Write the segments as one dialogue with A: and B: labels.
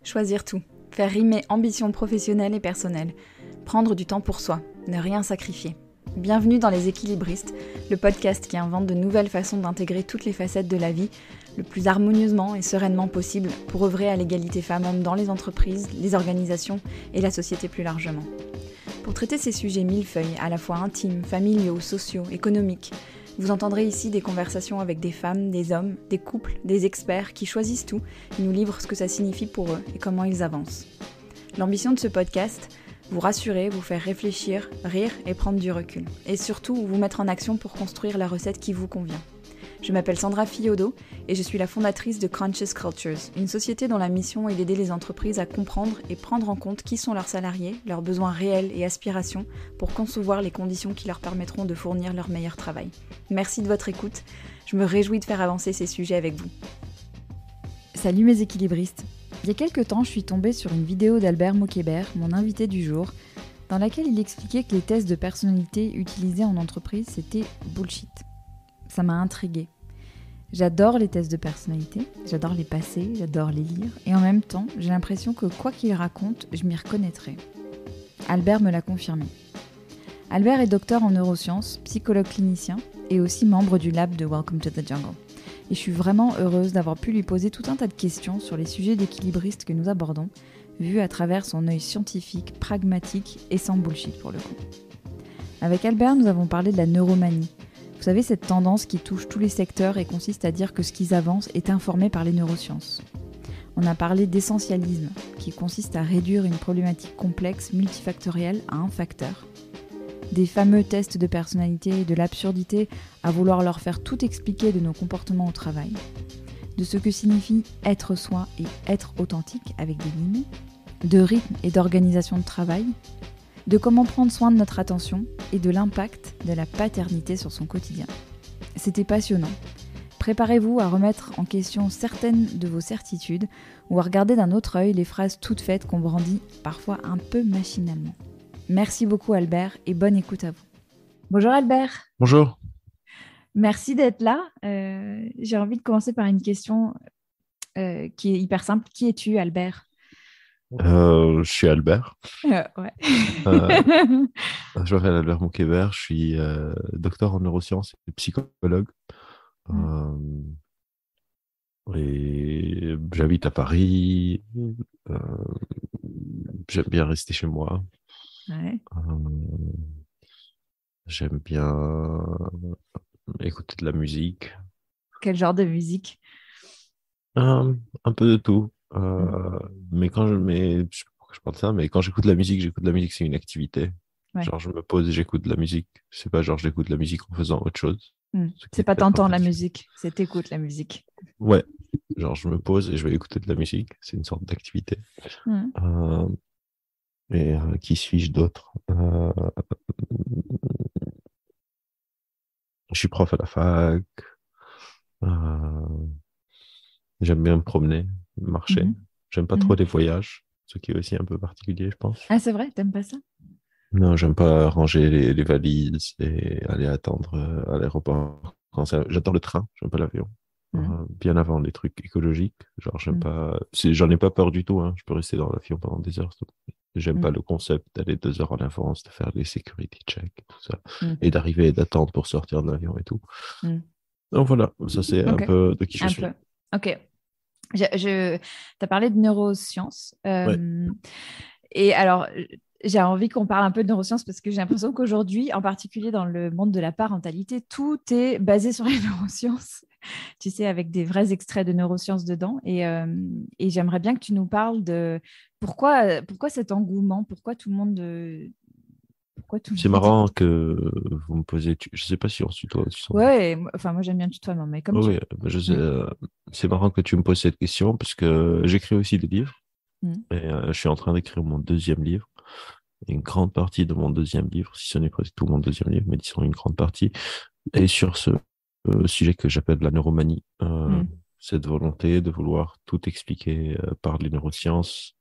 A: Choisir tout, faire rimer ambition professionnelle et personnelle, prendre du temps pour soi, ne rien sacrifier. Bienvenue dans Les Équilibristes, le podcast qui invente de nouvelles façons d'intégrer toutes les facettes de la vie le plus harmonieusement et sereinement possible pour œuvrer à l'égalité femmes-hommes dans les entreprises, les organisations et la société plus largement. Pour traiter ces sujets millefeuilles, à la fois intimes, familiaux, sociaux, économiques, vous entendrez ici des conversations avec des femmes, des hommes, des couples, des experts qui choisissent tout et nous livrent ce que ça signifie pour eux et comment ils avancent. L'ambition de ce podcast, vous rassurer, vous faire réfléchir, rire et prendre du recul. Et surtout, vous mettre en action pour construire la recette qui vous convient. Je m'appelle Sandra Fiodo et je suis la fondatrice de Conscious Cultures, une société dont la mission est d'aider les entreprises à comprendre et prendre en compte qui sont leurs salariés, leurs besoins réels et aspirations pour concevoir les conditions qui leur permettront de fournir leur meilleur travail. Merci de votre écoute, je me réjouis de faire avancer ces sujets avec vous. Salut mes équilibristes. Il y a quelques temps, je suis tombée sur une vidéo d'Albert Moquébert, mon invité du jour, dans laquelle il expliquait que les tests de personnalité utilisés en entreprise, c'était bullshit. Ça m'a intriguée. J'adore les tests de personnalité, j'adore les passer, j'adore les lire, et en même temps, j'ai l'impression que quoi qu'il raconte, je m'y reconnaîtrai. Albert me l'a confirmé. Albert est docteur en neurosciences, psychologue clinicien, et aussi membre du lab de Welcome to the Jungle. Et je suis vraiment heureuse d'avoir pu lui poser tout un tas de questions sur les sujets d'équilibristes que nous abordons, vus à travers son œil scientifique, pragmatique et sans bullshit pour le coup. Avec Albert, nous avons parlé de la neuromanie. Vous savez, cette tendance qui touche tous les secteurs et consiste à dire que ce qu'ils avancent est informé par les neurosciences. On a parlé d'essentialisme, qui consiste à réduire une problématique complexe multifactorielle à un facteur. Des fameux tests de personnalité et de l'absurdité à vouloir leur faire tout expliquer de nos comportements au travail. De ce que signifie être soi et être authentique avec des guillemets. De rythme et d'organisation de travail. De comment prendre soin de notre attention et de l'impact de la paternité sur son quotidien. C'était passionnant. Préparez-vous à remettre en question certaines de vos certitudes ou à regarder d'un autre œil les phrases toutes faites qu'on brandit parfois un peu machinalement. Merci beaucoup Albert et bonne écoute à vous. Bonjour Albert.
B: Bonjour.
A: Merci d'être là. J'ai envie de commencer par une question qui est hyper simple. Qui es-tu Albert ?
B: Je suis Albert.
A: Ouais.
B: Je m'appelle Albert Moquébert, je suis docteur en neurosciences et psychologue. Et j'habite à Paris. J'aime bien rester chez moi.
A: Ouais.
B: J'aime bien écouter de la musique.
A: Quel genre de musique ?
B: Un peu de tout. Mais je sais pas pourquoi je parle de ça, mais quand j'écoute de la musique, c'est une activité.
A: Ouais.
B: Genre, je me pose et j'écoute de la musique. C'est pas genre j'écoute de la musique en faisant autre chose.
A: C'est pas t'entends la musique, c'est t'écoutes la musique.
B: Ouais, genre je me pose et je vais écouter de la musique. C'est une sorte d'activité. Et qui suis-je d'autre ? Je suis prof à la fac. J'aime bien me promener, marcher. J'aime pas trop les voyages, ce qui est aussi un peu particulier, je pense.
A: Ah, c'est vrai, t'aimes pas ça ?
B: Non, j'aime pas ranger les valises et aller attendre à l'aéroport. J'adore le train, j'aime pas l'avion. Bien avant les trucs écologiques, genre j'aime pas. J'en ai pas peur du tout, hein. Je peux rester dans l'avion pendant des heures. J'aime pas le concept d'aller 2 heures en avance, de faire les security checks, tout ça, et d'arriver et d'attendre pour sortir de l'avion et tout. Donc voilà, ça c'est un peu de qui je suis.
A: Ok. T'as parlé de neurosciences.
B: Ouais.
A: Et alors, j'ai envie qu'on parle un peu de neurosciences parce que j'ai l'impression qu'aujourd'hui, en particulier dans le monde de la parentalité, tout est basé sur les neurosciences, tu sais, avec des vrais extraits de neurosciences dedans. Et j'aimerais bien que tu nous parles de pourquoi cet engouement, pourquoi tout le monde...
B: C'est marrant que vous me posez... Je ne sais pas si on se tutoie.
A: Ouais, enfin moi j'aime bien tutoiement, mais comme
B: oui, je sais, c'est marrant que tu me poses cette question parce que j'écris aussi des livres. Et je suis en train d'écrire mon 2e livre. Une grande partie de mon 2e livre, si ce n'est presque tout mon 2e livre, mais disons une grande partie, est sur ce sujet que j'appelle la neuromanie. Cette volonté de vouloir tout expliquer par les neurosciences,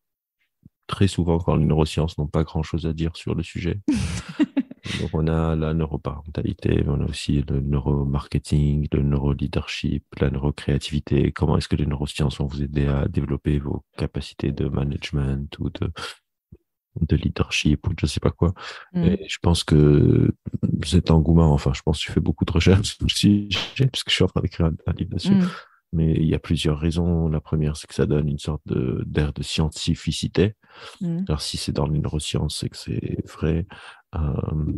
B: très souvent quand les neurosciences n'ont pas grand-chose à dire sur le sujet. Donc, on a la neuroparentalité, mais on a aussi le neuromarketing, le neuroleadership, la neurocréativité. Comment est-ce que les neurosciences vont vous aider à développer vos capacités de management ou de leadership ou de je sais pas quoi.
A: Mm.
B: Et je pense que cet engouement, enfin, je pense que tu fais beaucoup de recherches sur le sujet, parce que je suis en train d'écrire un livre dessus.
A: Mm.
B: Mais il y a plusieurs raisons. La première, c'est que ça donne une sorte d'air de scientificité.
A: Mm.
B: Alors, si c'est dans les neurosciences, c'est que c'est vrai. Euh,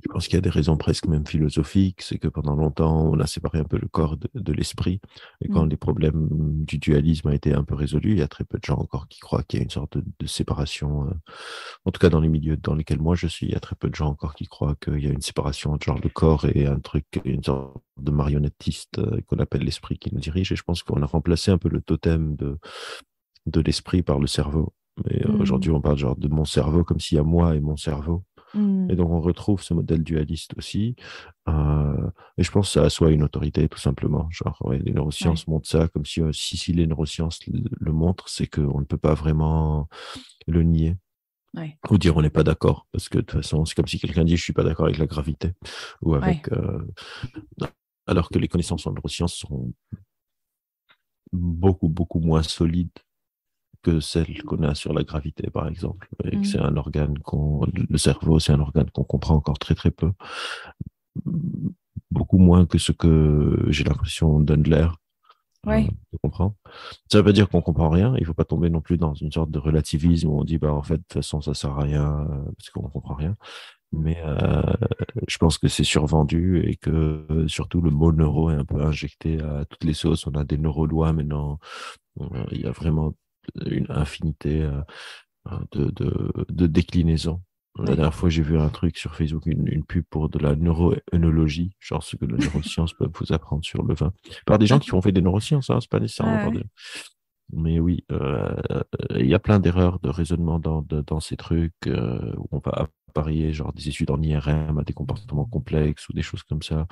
B: je pense qu'il y a des raisons presque même philosophiques. C'est que pendant longtemps, on a séparé un peu le corps de l'esprit. Et quand
A: Mm.
B: les problèmes du dualisme ont été un peu résolus, il y a très peu de gens encore qui croient qu'il y a une sorte de séparation. En tout cas, dans les milieux dans lesquels moi je suis, il y a très peu de gens encore qui croient qu'il y a une séparation entre genre le corps et un truc, une sorte de marionnettiste qu'on appelle l'esprit qui nous dirige. Et je pense qu'on a remplacé un peu le totem de l'esprit par le cerveau. Mais
A: Mm.
B: aujourd'hui, on parle genre de mon cerveau comme s'il y a moi et mon cerveau. Et
A: Mm.
B: donc, on retrouve ce modèle dualiste aussi. Et je pense que ça assoit une autorité, tout simplement. Genre, ouais, les
A: Ouais.
B: neurosciences montrent ça comme si les neurosciences le montrent, c'est qu'on ne peut pas vraiment le nier
A: Ouais.
B: ou dire on n'est pas d'accord. Parce que de toute façon, c'est comme si quelqu'un dit je suis pas d'accord avec la gravité ou
A: Ouais.
B: avec. Alors que les connaissances en neurosciences sont beaucoup, beaucoup moins solides que celles qu'on a sur la gravité, par exemple. Et que
A: Mm.
B: c'est un organe le cerveau, c'est un organe qu'on comprend encore très, très peu. Beaucoup moins que ce que j'ai l'impression donne l'air
A: Ouais.
B: de comprendre. Ça veut pas dire qu'on comprend rien. Il faut pas tomber non plus dans une sorte de relativisme où on dit, bah, en fait, de toute façon, ça sert à rien parce qu'on comprend rien.
A: Mm.
B: Mais je pense que c'est survendu et que surtout le mot neuro est un peu injecté à toutes les sauces. On a des neurolois maintenant. Il y a vraiment une infinité de déclinaisons. La
A: Ouais.
B: dernière fois, j'ai vu un truc sur Facebook, une pub pour de la neuroœnologie, genre ce que les neurosciences peuvent vous apprendre sur le vin. Par des gens qui ont fait des neurosciences, hein, c'est pas nécessairement
A: Ah
B: par
A: ouais.
B: des... Mais oui, il y a plein d'erreurs de raisonnement dans ces trucs où on va apparier genre des études en IRM à des comportements complexes ou des choses comme ça.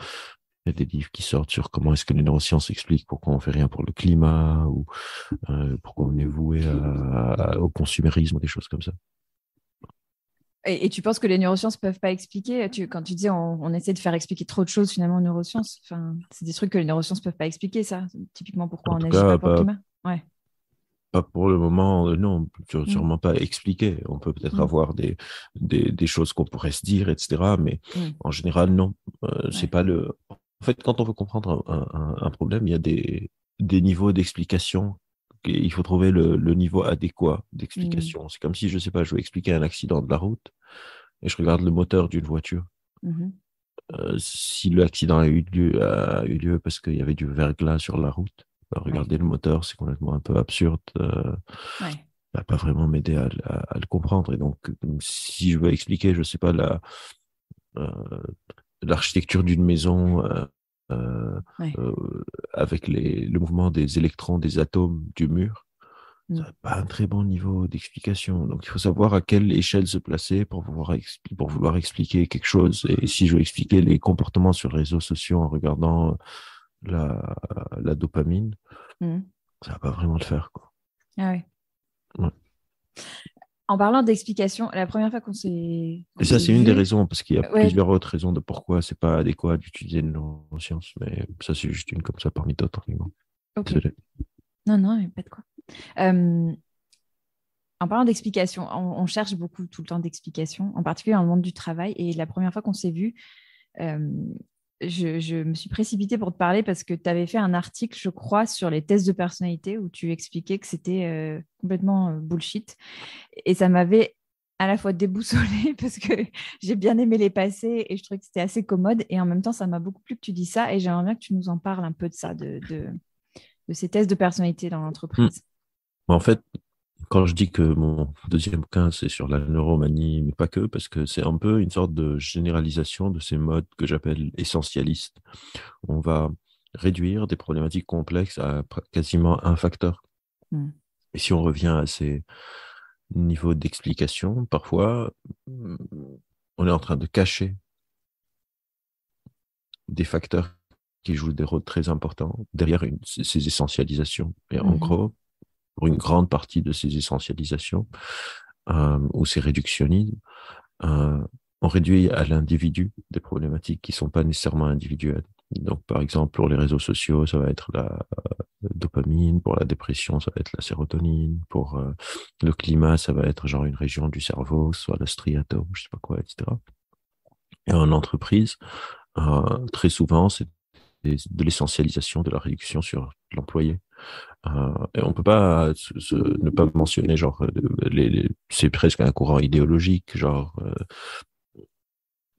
B: Il y a des livres qui sortent sur comment est-ce que les neurosciences expliquent pourquoi on fait rien pour le climat ou pourquoi on est voué au consumérisme ou des choses comme ça.
A: Et tu penses que les neurosciences peuvent pas expliquer quand tu dis on essaie de faire expliquer trop de choses finalement aux neurosciences, enfin, c'est des trucs que les neurosciences peuvent pas expliquer, ça. Typiquement, pourquoi
B: En
A: on
B: tout
A: n'agit pas
B: cas,
A: pour le climat. Ouais.
B: pas pour le moment, non,
A: Mm.
B: sûrement pas expliquer. On peut peut-être
A: Mm.
B: avoir des choses qu'on pourrait se dire, etc. Mais
A: Mm.
B: en général, non. C'est
A: Ouais.
B: pas le. En fait, quand on veut comprendre un problème, il y a des niveaux d'explication. Il faut trouver le niveau adéquat
A: Mm.
B: d'explication. C'est comme si, je sais pas, je veux expliquer un accident de la route et je regarde le moteur d'une voiture.
A: Mhm.
B: Si l'accident a eu lieu parce qu'il y avait du verglas sur la route, bah,
A: Ouais.
B: regarder le moteur, c'est complètement un peu absurde.
A: Ouais.
B: Ça va pas vraiment m'aider à le comprendre. Et donc, si je veux expliquer, je sais pas, euh, l'architecture d'une maison euh,
A: Ouais.
B: euh, avec le mouvement des électrons des atomes du mur, ça
A: Mm.
B: n'a pas un très bon niveau d'explication. Donc, il faut savoir à quelle échelle se placer pour vouloir expliquer quelque chose. Et si je veux expliquer les comportements sur les réseaux sociaux en regardant la, la dopamine,
A: Mm.
B: ça va pas vraiment le faire, quoi.
A: Ah ouais.
B: Ouais.
A: En parlant d'explication, la première fois qu'on
B: Et ça,
A: s'est
B: c'est une des
A: vu,
B: raisons, parce qu'il y a
A: ouais,
B: plusieurs autres raisons de pourquoi c'est pas adéquat d'utiliser une neuroscience, mais ça, c'est juste une comme ça parmi d'autres.
A: ok.
B: Désolé.
A: Non, non, pas de quoi. Euh, En parlant d'explication, on cherche beaucoup tout le temps d'explications, en particulier dans le monde du travail. Et la première fois qu'on s'est vu, euh, je me suis précipitée pour te parler parce que tu avais fait un article, je crois, sur les tests de personnalité où tu expliquais que c'était complètement bullshit. Et ça m'avait à la fois déboussolée parce que j'ai bien aimé les passer et je trouvais que c'était assez commode. Et en même temps, ça m'a beaucoup plu que tu dis ça. Et j'aimerais bien que tu nous en parles un peu de ça, de ces tests de personnalité dans
B: Hmm.
A: l'entreprise.
B: En fait, quand je dis que mon deuxième bouquin, c'est sur la neuromanie, mais pas que, parce que c'est un peu une sorte de généralisation de ces modes que j'appelle essentialistes. On va réduire des problématiques complexes à quasiment un facteur.
A: Mm.
B: Et si on revient à ces niveaux d'explication, parfois, on est en train de cacher des facteurs qui jouent des rôles très importants derrière ces essentialisations. Et en
A: Mhm.
B: gros, pour une grande partie de ces essentialisations ou ces réductionnismes, on réduit à l'individu des problématiques qui ne sont pas nécessairement individuelles. Donc, par exemple, pour les réseaux sociaux, ça va être la dopamine. Pour la dépression, ça va être la sérotonine. Pour le climat, ça va être genre une région du cerveau, soit le striatum, je sais pas quoi, etc. Et en entreprise, très souvent, c'est de l'essentialisation de la réduction sur l'employé. Et on peut pas ne pas mentionner, genre, c'est presque un courant idéologique, genre,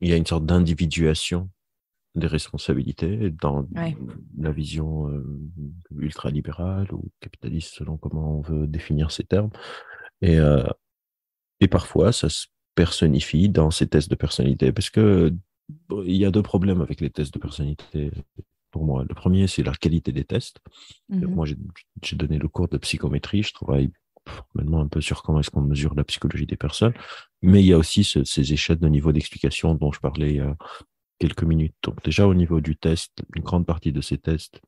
B: il y a une sorte d'individuation des responsabilités dans
A: Ouais.
B: la vision ultralibérale ou capitaliste, selon comment on veut définir ces termes. Et, euh, et parfois, ça se personnifie dans ces tests de personnalité, parce que bon, il y a deux problèmes avec les tests de personnalité pour moi. Le premier, c'est la qualité des tests. Donc,
A: Mhm.
B: moi, j'ai donné le cours de psychométrie, je travaille maintenant un peu sur comment est-ce qu'on mesure la psychologie des personnes, mais il y a aussi ces échelles de niveau d'explication dont je parlais il y a quelques minutes. Donc déjà au niveau du test, une grande partie de ces tests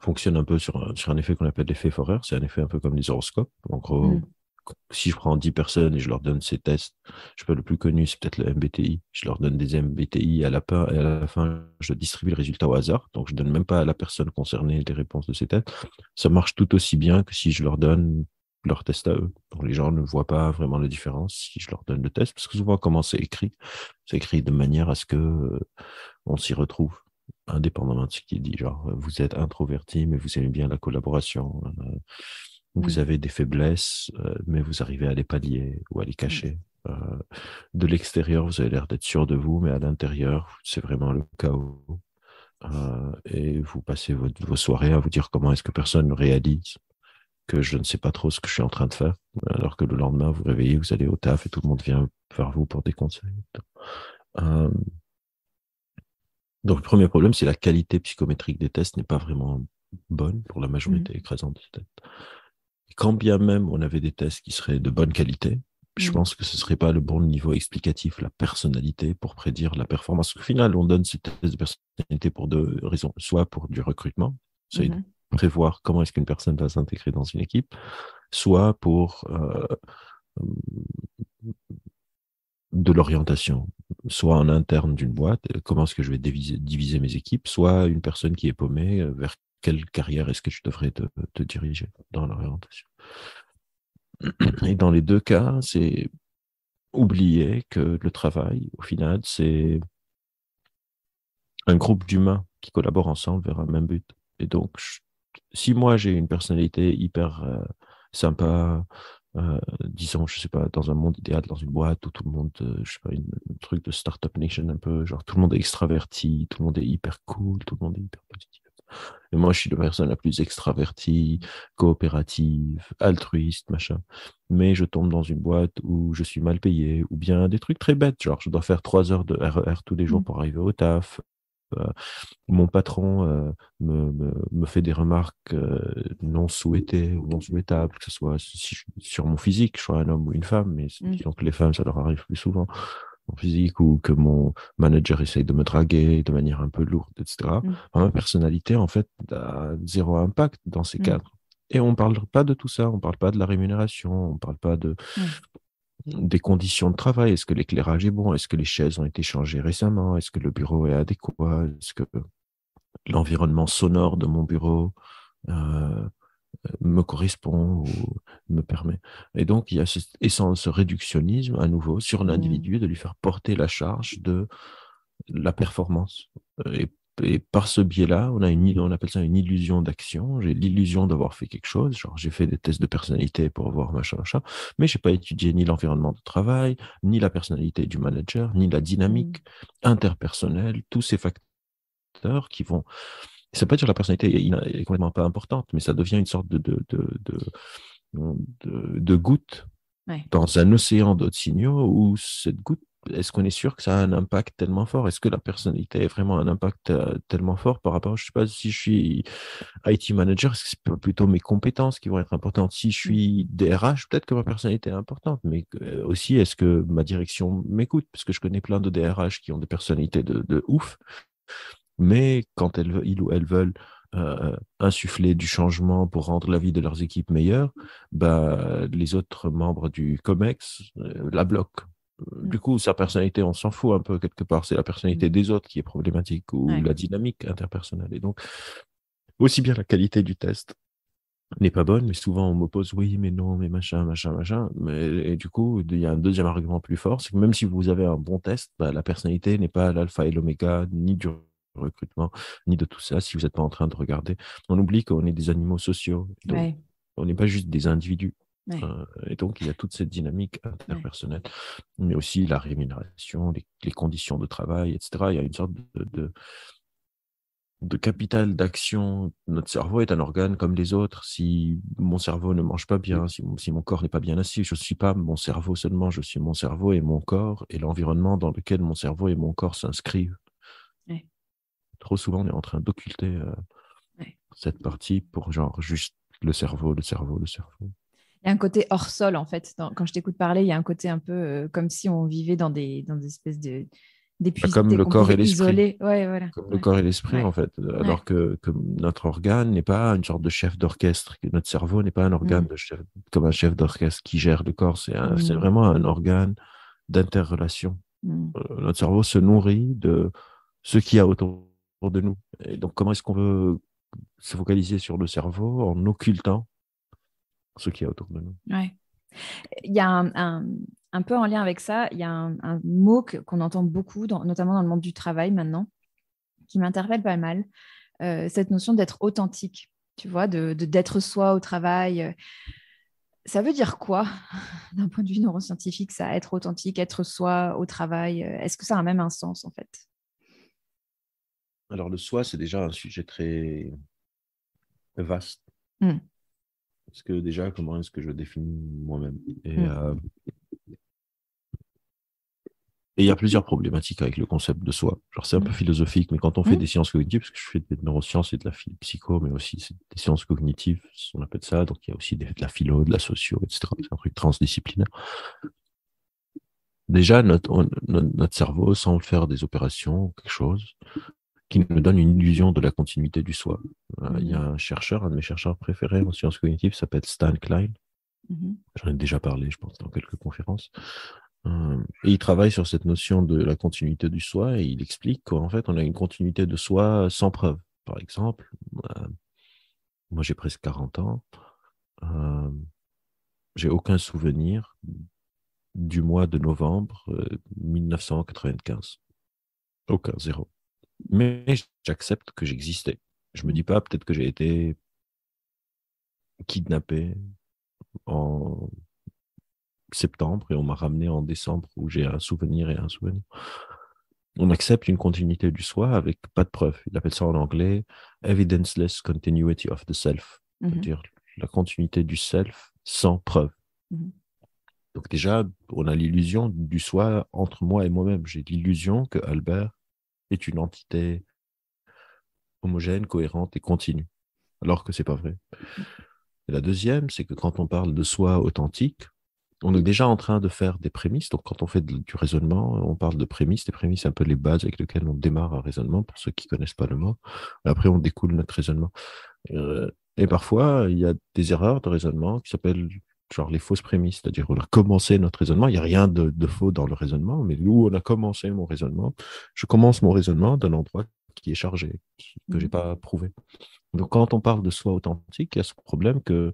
B: fonctionne un peu sur un effet qu'on appelle l'effet Forer. C'est un effet un peu comme les horoscopes. En gros,
A: Mhm.
B: si je prends 10 personnes et je leur donne ces tests, je sais pas, le plus connu, c'est peut-être le MBTI. Je leur donne des MBTI et à la fin, je distribue le résultat au hasard. Donc, je donne même pas à la personne concernée les réponses de ces tests. Ça marche tout aussi bien que si je leur donne leur test à eux. Donc, les gens ne voient pas vraiment la différence si je leur donne le test, parce que souvent, comment c'est écrit de manière à ce que on s'y retrouve, indépendamment de ce qu'il dit. Genre, vous êtes introverti, mais vous aimez bien la collaboration. Vous
A: Mhm.
B: avez des faiblesses, mais vous arrivez à les pallier ou à les
A: Mhm.
B: cacher. De l'extérieur, vous avez l'air d'être sûr de vous, mais à l'intérieur, c'est vraiment le chaos. Et vous passez vos soirées à vous dire comment est-ce que personne ne réalise que je ne sais pas trop ce que je suis en train de faire, alors que le lendemain, vous réveillez, vous allez au taf et tout le monde vient vers vous pour des conseils. Euh, Donc, le premier problème, c'est la qualité psychométrique des tests n'est pas vraiment bonne pour la
A: Mhm.
B: majorité écrasante des tests. Et quand bien même on avait des tests qui seraient de bonne qualité, je
A: Mhm.
B: pense que ce ne serait pas le bon niveau explicatif, la personnalité pour prédire la performance. Au final, on donne ces tests de personnalité pour deux raisons. Soit pour du recrutement, c'est
A: Mhm.
B: prévoir comment est-ce qu'une personne va s'intégrer dans une équipe, soit pour de l'orientation, soit en interne d'une boîte, comment est-ce que je vais diviser mes équipes, soit une personne qui est paumée, vers quelle carrière est-ce que tu devrais te diriger dans l'orientation. Et dans les deux cas, c'est oublier que le travail, au final, c'est un groupe d'humains qui collaborent ensemble vers un même but. Et donc, si moi j'ai une personnalité hyper sympa, disons, je sais pas, dans un monde idéal, dans une boîte où tout le monde, je sais pas, un truc de Startup Nation un peu, genre tout le monde est extraverti, tout le monde est hyper cool, tout le monde est hyper positif. Et moi, je suis la personne la plus extravertie, coopérative, altruiste, machin. Mais je tombe dans une boîte où je suis mal payé, ou bien des trucs très bêtes, genre je dois faire 3 heures de RER tous les jours
A: Mhm.
B: pour arriver au taf. Euh, Mon patron me fait des remarques non souhaitées ou non souhaitables, que ce soit sur mon physique, je sois un homme ou une femme, mais
A: Mhm.
B: disons que les femmes, ça leur arrive plus souvent, mon physique, ou que mon manager essaye de me draguer de manière un peu lourde, etc.
A: Mhm.
B: Ma personnalité, en fait, a zéro impact dans ces
A: Mhm.
B: cadres. Et on ne parle pas de tout ça, on ne parle pas de la rémunération, on ne parle pas
A: Mhm.
B: des conditions de travail. Est-ce que l'éclairage est bon? Est-ce que les chaises ont été changées récemment? Est-ce que le bureau est adéquat? Est-ce que l'environnement sonore de mon bureau euh, me correspond ou me permet. Et donc, il y a ce réductionnisme à nouveau sur
A: Mhm.
B: l'individu, de lui faire porter la charge de la performance. Et par ce biais-là, on appelle ça une illusion d'action. J'ai l'illusion d'avoir fait quelque chose. Genre, j'ai fait des tests de personnalité pour voir machin, machin, mais j'ai pas étudié ni l'environnement de travail, ni la personnalité du manager, ni la dynamique
A: Mhm.
B: interpersonnelle, tous ces facteurs qui vont ça peut pas dire que la personnalité est complètement pas importante, mais ça devient une sorte de goutte
A: Ouais.
B: dans un océan d'autres signaux où cette goutte, est-ce qu'on est sûr que ça a un impact tellement fort? Est-ce que la personnalité a vraiment un impact tellement fort par rapport, je sais pas, si je suis IT manager, est-ce que c'est plutôt mes compétences qui vont être importantes? Si je
A: Mhm.
B: suis DRH, peut-être que ma personnalité est importante, mais aussi, est-ce que ma direction m'écoute? Parce que je connais plein de DRH qui ont des personnalités de ouf, mais quand ils ou elles veulent insuffler du changement pour rendre la vie de leurs équipes meilleure, bah, les autres membres du COMEX la bloquent. Du coup, sa personnalité, on s'en fout un peu quelque part. C'est la personnalité des autres qui est problématique ou
A: Ouais.
B: la dynamique interpersonnelle. Et donc, aussi bien la qualité du test n'est pas bonne, mais souvent on m'oppose, oui, mais non, mais machin, machin, machin. Et du coup, il y a un deuxième argument plus fort, c'est que même si vous avez un bon test, bah, la personnalité n'est pas l'alpha et l'oméga, ni du recrutement, ni de tout ça, si vous n'êtes pas en train de regarder. On oublie qu'on est des animaux sociaux, donc
A: Ouais.
B: on n'est pas juste des individus.
A: Ouais.
B: Et donc, il y a toute cette dynamique
A: Ouais.
B: interpersonnelle, mais aussi la rémunération, les conditions de travail, etc. Il y a une sorte de capital d'action. Notre cerveau est un organe comme les autres. Si mon cerveau ne mange pas bien, si mon corps n'est pas bien assis, je ne suis pas mon cerveau seulement, je suis mon cerveau et mon corps et l'environnement dans lequel mon cerveau et mon corps s'inscrivent.
A: Ouais.
B: Trop souvent, on est en train d'occulter
A: Ouais.
B: cette partie pour genre juste le cerveau, le cerveau, le cerveau.
A: Il y a un côté hors sol, en fait. Quand je t'écoute parler, il y a un côté un peu comme si on vivait dans des espèces d'épuisement
B: Comme
A: et
B: le
A: qu'on
B: corps et
A: pouvait
B: l'esprit.
A: isoler. Ouais, voilà.
B: Comme le
A: Ouais.
B: corps et l'esprit, en
A: Ouais.
B: fait.
A: Ouais.
B: Alors que notre organe n'est pas une sorte de chef d'orchestre, que notre cerveau n'est pas un organe
A: Mm.
B: de chef, comme un chef d'orchestre qui gère le corps. C'est
A: Mm.
B: vraiment un organe d'interrelation.
A: Mm.
B: Notre cerveau se nourrit de ce qu'il y a autour de nous. Et donc, comment est-ce qu'on veut se focaliser sur le cerveau en occultant ce qu'il y a autour de nous?
A: Ouais. Il y a un peu en lien avec ça, il y a un mot qu'on entend beaucoup, notamment dans le monde du travail maintenant, qui m'interpelle pas mal, cette notion d'être authentique, tu vois, d'être soi au travail. Ça veut dire quoi, d'un point de vue neuroscientifique, ça, être authentique, être soi au travail? Est-ce que ça a même un sens, en fait?
B: Alors, le soi, c'est déjà un sujet très vaste.
A: Mm.
B: Parce que déjà, comment est-ce que je définis moi-même?
A: Mm.
B: Et il y a plusieurs problématiques avec le concept de soi. Genre, c'est un peu
A: Mm.
B: philosophique, mais quand on fait
A: Mm.
B: des sciences cognitives, parce que je fais des neurosciences et de la psycho, mais aussi des sciences cognitives, on appelle ça, donc il y a aussi de la philo, de la socio, etc. C'est un truc transdisciplinaire. Déjà, notre cerveau semble faire des opérations, quelque chose, qui nous donne une illusion de la continuité du soi. Il y a
A: Mm.
B: un chercheur, un de mes chercheurs préférés en sciences cognitives, s'appelle Stan Klein.
A: Mm.
B: J'en ai déjà parlé, je pense, dans quelques conférences. Et il travaille sur cette notion de la continuité du soi et il explique qu'en fait, on a une continuité de soi sans preuve. Par exemple, moi j'ai presque 40 ans, euh, j'ai aucun souvenir du mois de novembre 1995. Aucun, zéro. Mais j'accepte que j'existais. Je me
A: Mm.
B: dis pas peut-être que j'ai été kidnappé en septembre et on m'a ramené en décembre où j'ai un souvenir et un souvenir. On accepte une continuité du soi avec pas de preuve. Il appelle ça en anglais evidenceless continuity of the self,
A: Mm.
B: c'est-à-dire la continuité du self sans preuve.
A: Mm.
B: Donc déjà, on a l'illusion du soi entre moi et moi-même. J'ai l'illusion que Albert est une entité homogène, cohérente et continue, alors que c'est pas vrai. Et la deuxième, c'est que quand on parle de soi authentique, on est déjà en train de faire des prémices. Donc, quand on fait du raisonnement, on parle de prémices. Les prémices, c'est un peu les bases avec lesquelles on démarre un raisonnement, pour ceux qui ne connaissent pas le mot. Et après, on découle notre raisonnement. Et parfois, il y a des erreurs de raisonnement qui s'appellent genre les fausses prémices. C'est-à-dire, on a commencé notre raisonnement. Il n'y a rien de faux dans le raisonnement, mais où on a commencé mon raisonnement, je commence mon raisonnement d'un endroit qui est chargé, que je n'ai
A: Mm.
B: pas prouvé. Donc, quand on parle de soi authentique, il y a ce problème que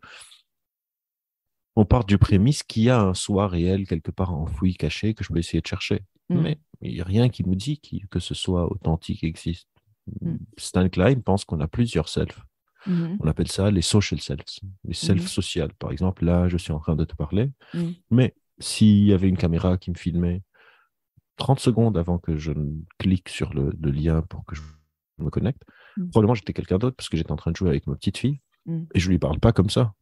B: on part du prémisse qu'il y a un soi réel quelque part enfoui, caché, que je vais essayer de chercher.
A: Mm.
B: Mais il n'y a rien qui nous dit que ce soi authentique existe.
A: Mm.
B: Stan Klein pense qu'on a plusieurs selfs.
A: Mm.
B: On appelle ça les social selves, les selfs
A: Mm.
B: sociales. Par exemple, là, je suis en train de te parler,
A: Mm.
B: mais s'il y avait une caméra qui me filmait 30 secondes avant que je ne clique sur le lien pour que je me connecte,
A: Mm.
B: probablement j'étais quelqu'un d'autre parce que j'étais en train de jouer avec ma petite fille
A: Mm.
B: et je lui parle pas comme ça.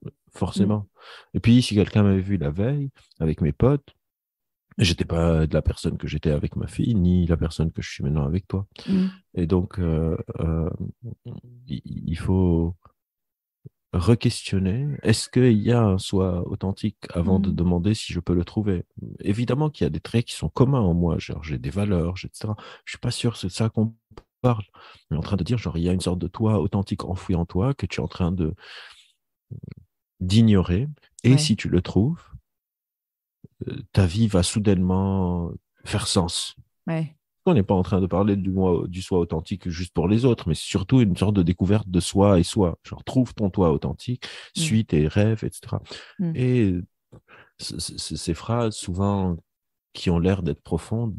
A: Mm.
B: Forcément. Et puis, si quelqu'un m'avait vu la veille avec mes potes, j'étais pas de la personne que j'étais avec ma fille, ni la personne que je suis maintenant avec toi.
A: Mm.
B: Et donc, il faut re-questionner, est-ce qu'il y a un soi authentique avant de
A: Mm.
B: demander si je peux le trouver? Évidemment qu'il y a des traits qui sont communs en moi, genre j'ai des valeurs, etc. Je suis pas sûr que c'est de ça qu'on parle. On est en train de dire, genre, il y a une sorte de toi authentique enfoui en toi que tu es en train d'ignorer. Et
A: Ouais.
B: si tu le trouves, ta vie va soudainement faire sens.
A: Ouais.
B: On n'est pas en train de parler du soi authentique juste pour les autres, mais surtout une sorte de découverte de soi et soi. Genre, trouve ton toi authentique,
A: Mm.
B: suis tes rêves, etc.
A: Mm.
B: Et ces phrases, souvent, qui ont l'air d'être profondes,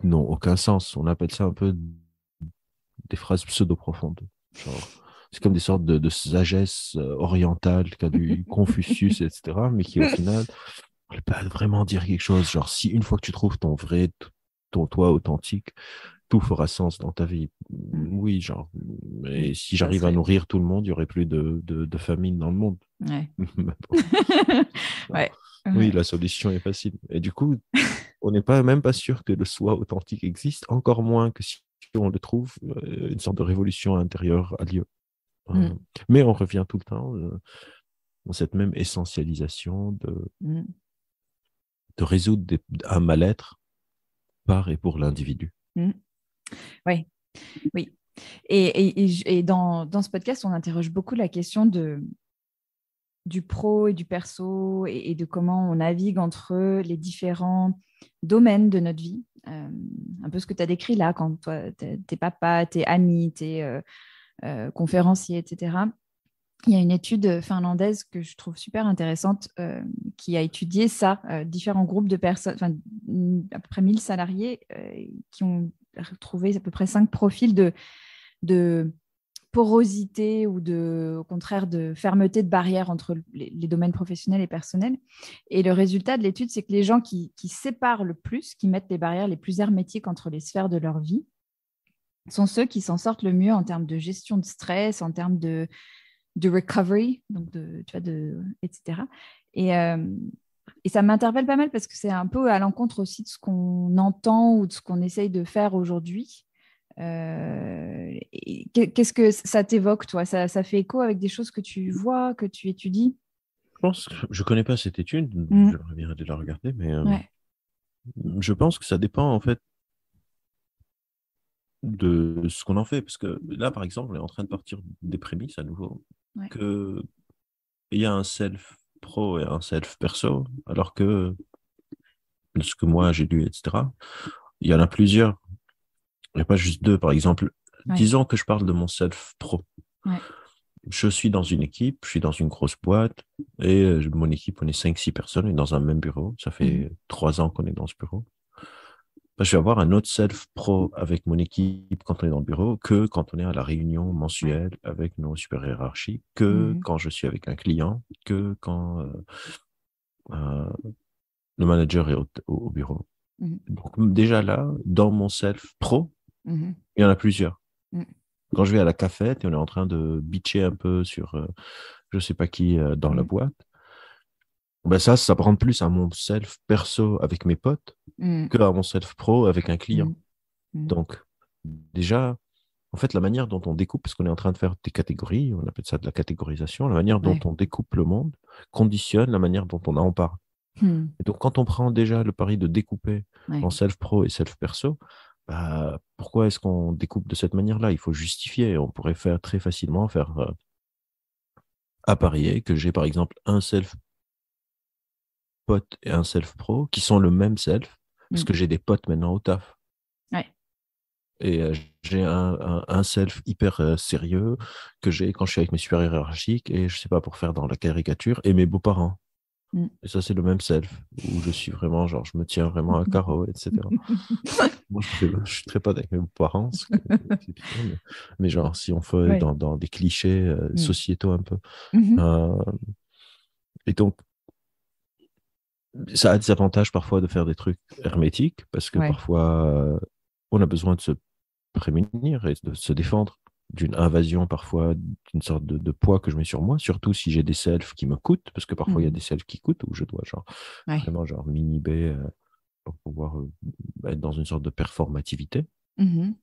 B: n'ont aucun sens. On appelle ça un peu des phrases pseudo-profondes. Genre, c'est comme des sortes de sagesse orientale qu'a du Confucius, etc., mais qui, au final, ne veut pas vraiment dire quelque chose. Genre, si une fois que tu trouves ton vrai, ton toi authentique, tout fera sens dans ta vie.
A: Mm.
B: Oui, genre,
A: Mm.
B: mais si
A: Ça
B: j'arrive à
A: serait.
B: nourrir tout le monde, il n'y aurait plus de famine dans le monde.
A: Ouais.
B: Mais bon, genre,
A: Ouais.
B: oui,
A: Ouais.
B: la solution est facile. Et du coup, on n'est pas même pas sûr que le soi authentique existe, encore moins que si on le trouve, une sorte de révolution intérieure a lieu. Euh,
A: Mm.
B: mais on revient tout le temps dans cette même essentialisation
A: Mm.
B: de résoudre un mal-être par et pour l'individu.
A: Mm. Ouais. Oui. Et dans ce podcast, on interroge beaucoup la question du pro et du perso et de comment on navigue entre les différents domaines de notre vie. Un peu ce que tu as décrit là, quand toi, t'es papa, t'es ami, t'es conférencier, etc. Il y a une étude finlandaise que je trouve super intéressante qui a étudié ça, différents groupes de personnes, enfin, à peu près 1000 salariés qui ont retrouvé à peu près 5 profils de porosité ou au contraire de fermeté de barrière entre les domaines professionnels et personnels. Et le résultat de l'étude, c'est que les gens qui séparent le plus, qui mettent les barrières les plus hermétiques entre les sphères de leur vie, sont ceux qui s'en sortent le mieux en termes de gestion de stress, en termes de recovery, donc tu vois, etc. Et, euh, et ça m'interpelle pas mal parce que c'est un peu à l'encontre aussi de ce qu'on entend ou de ce qu'on essaye de faire aujourd'hui. Qu'est-ce que ça t'évoque, toi? Ça fait écho avec des choses que tu vois, que tu étudies?
B: Je pense que je connais pas cette étude,
A: Mm.
B: j'aimerais bien aller la regarder, mais
A: Ouais,
B: je pense que ça dépend en fait de ce qu'on en fait. Parce que là, par exemple, on est en train de partir des prémices à nouveau,
A: ouais.
B: que il y a un self pro et un self perso, alors que de ce que moi j'ai lu, etc., il y en a plusieurs. Il n'y a pas juste deux. Par exemple,
A: Ouais,
B: disons que je parle de mon self pro.
A: ouais.
B: Je suis dans une équipe, je suis dans une grosse boîte, et mon équipe, on est 5, 6 personnes, on est dans un même bureau. Ça
A: Mhm.
B: fait 3 ans qu'on est dans ce bureau. Ben, je vais avoir un autre self pro avec mon équipe quand on est dans le bureau que quand on est à la réunion
A: Ouais.
B: mensuelle avec nos super hiérarchies, que
A: Mhm.
B: quand je suis avec un client, que quand euh, le manager est au bureau.
A: Mhm.
B: Donc déjà là, dans mon self pro,
A: Mhm.
B: il y en a plusieurs.
A: Mhm.
B: Quand je vais à la cafette et on est en train de bitcher un peu sur je sais pas qui dans la
A: Mhm.
B: boîte, ben ça prend plus à mon self perso avec mes potes
A: Mhm.
B: que à mon self pro avec un client.
A: Mhm. Mhm.
B: Donc déjà, en fait, la manière dont on découpe, parce qu'on est en train de faire des catégories, on appelle ça de la catégorisation, la manière dont
A: Ouais.
B: on découpe le monde conditionne la manière dont on en parle.
A: Mhm.
B: Et donc, quand on prend déjà le pari de découper
A: Ouais.
B: en self-pro et self-perso, bah, pourquoi est-ce qu'on découpe de cette manière-là? Il faut justifier. On pourrait faire très facilement faire apparier que j'ai par exemple un self-pote et un self-pro qui sont le même self, parce
A: Mhm.
B: que j'ai des potes maintenant au taf.
A: Ouais.
B: Et j'ai un self hyper sérieux que j'ai quand je suis avec mes supérieurs hiérarchiques et je sais pas pour faire dans la caricature et mes beaux-parents.
A: Mhm.
B: Et ça, c'est le même self où je suis vraiment, genre, je me tiens vraiment à carreau, etc. Moi, je suis très pote avec mes beaux-parents, ce qui est exceptionnel, mais genre, si on fait
A: Ouais.
B: dans des clichés
A: Mhm.
B: sociétaux un peu.
A: Mhm.
B: Euh, et donc, ça a des avantages parfois de faire des trucs hermétiques parce que
A: Ouais.
B: parfois, on a besoin de se prémunir et de se défendre d'une invasion parfois, d'une sorte de poids que je mets sur moi, surtout si j'ai des selfs qui me coûtent, parce que parfois il y a
A: Mhm.
B: des selfs qui coûtent où je dois genre
A: Ouais.
B: vraiment genre m'inhiber pour pouvoir être dans une sorte de performativité.
A: Mhm.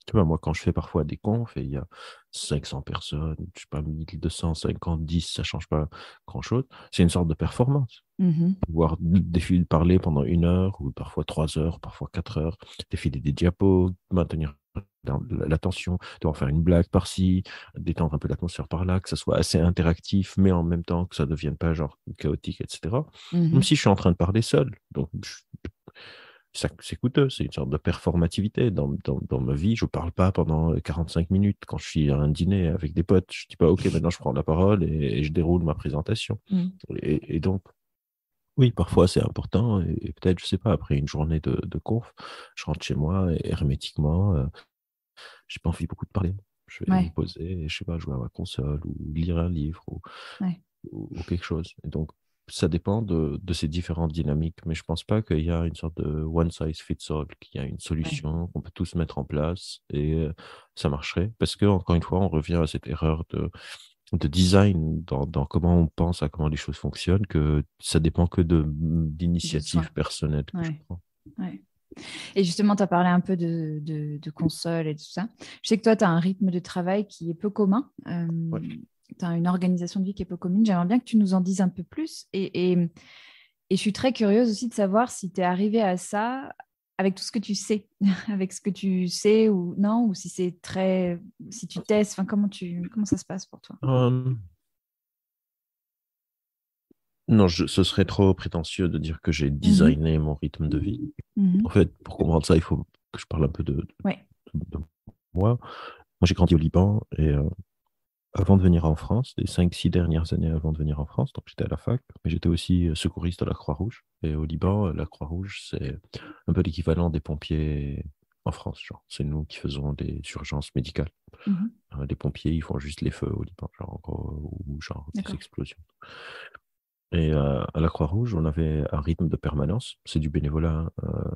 B: Tu vois, moi, quand je fais parfois des confs et il y a 500 personnes, je sais pas, 1250, 10, ça change pas grand-chose, c'est une sorte de performance.
A: Mhm.
B: Pouvoir défiler, parler pendant 1 heure ou parfois 3 heures, parfois 4 heures, défiler des diapos, maintenir l'attention, devoir faire une blague par-ci, détendre un peu l'atmosphère par-là, que ça soit assez interactif, mais en même temps que ça ne devienne pas genre chaotique, etc. Même
A: Mhm.
B: si je suis en train de parler seul. Donc, c'est coûteux, c'est une sorte de performativité. Dans ma vie, je ne parle pas pendant 45 minutes. Quand je suis à un dîner avec des potes, je ne dis pas, OK, maintenant je prends la parole et je déroule ma présentation.
A: Mhm.
B: Et donc, oui, parfois c'est important. Et peut-être, je ne sais pas, après une journée de conf, je rentre chez moi et hermétiquement, j'ai pas envie beaucoup de parler. Je vais me
A: Ouais,
B: poser et je sais pas, jouer à ma console ou lire un livre
A: ouais,
B: ou quelque chose. Et donc, ça dépend de ces différentes dynamiques, mais je pense pas qu'il y a une sorte de one size fits all, qu'il y a une
A: ouais.
B: solution qu'on peut tous mettre en place et ça marcherait. Parce que, encore une fois, on revient à cette erreur de design dans comment on pense à comment les choses fonctionnent, que ça dépend que
A: De soi.
B: d'initiatives personnelles que je
A: Ouais,
B: prends.
A: ouais. Et justement, tu as parlé un peu de console et tout ça. Je sais que toi, tu as un rythme de travail qui est peu commun.
B: Ouais.
A: Tu as une organisation de vie qui est peu commune. J'aimerais bien que tu nous en dises un peu plus. Et je suis très curieuse aussi de savoir si tu es arrivé à ça avec tout ce que tu sais, avec ce que tu sais ou non, ou si c'est très, si tu testes, enfin, comment ça se passe pour toi?
B: Euh, non, ce serait trop prétentieux de dire que j'ai
A: Mhm,
B: designé mon rythme de vie. En
A: mhm.
B: fait, pour comprendre ça, il faut que je parle un peu
A: Ouais.
B: de moi. Moi, j'ai grandi au Liban et avant de venir en France, les 5, 6 dernières années avant de venir en France, donc j'étais à la fac, mais j'étais aussi secouriste à la Croix-Rouge. Et au Liban, la Croix-Rouge, c'est un peu l'équivalent des pompiers en France. Genre, c'est nous qui faisons des urgences médicales.
A: Mhm.
B: Les pompiers, ils font juste les feux au Liban, genre, en gros, ou genre des
A: D'accord.
B: explosions. Et à la Croix-Rouge, on avait un rythme de permanence, c'est du bénévolat, hein,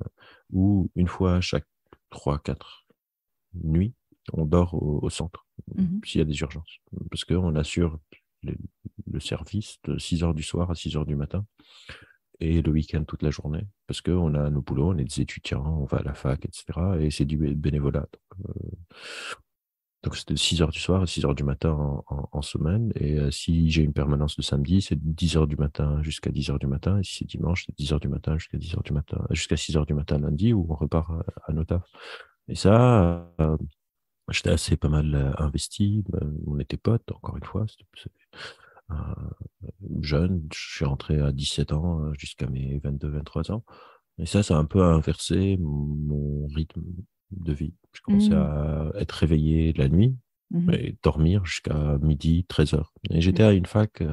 B: où une fois chaque 3, 4 nuits, on dort au centre,
A: Mhm.
B: s'il y a des urgences. Parce qu'on assure le, le service de 6 heures du soir à 6 heures du matin et le week-end toute la journée. Parce qu'on a nos boulots, on est des étudiants, on va à la fac, etc. Et c'est du bénévolat. Donc, c'était de 6 heures du soir à 6 heures du matin en semaine. Et si j'ai une permanence le samedi, c'est de 10 heures du matin jusqu'à 10 heures du matin. Et si c'est dimanche, c'est de 10 heures du matin jusqu'à 10 heures du matin, jusqu'à 6 heures du matin lundi, où on repart à nos tafs. Et ça, j'étais assez pas mal investi. On était potes, encore une fois. Euh, jeune, je suis rentré à 17 ans jusqu'à mes 22, 23 ans. Et ça a un peu inversé mon rythme de vie. Je commençais
A: Mhm.
B: à être réveillé la nuit
A: Mhm.
B: et dormir jusqu'à midi, 13 heures. Et j'étais à
A: D'accord.
B: une fac qui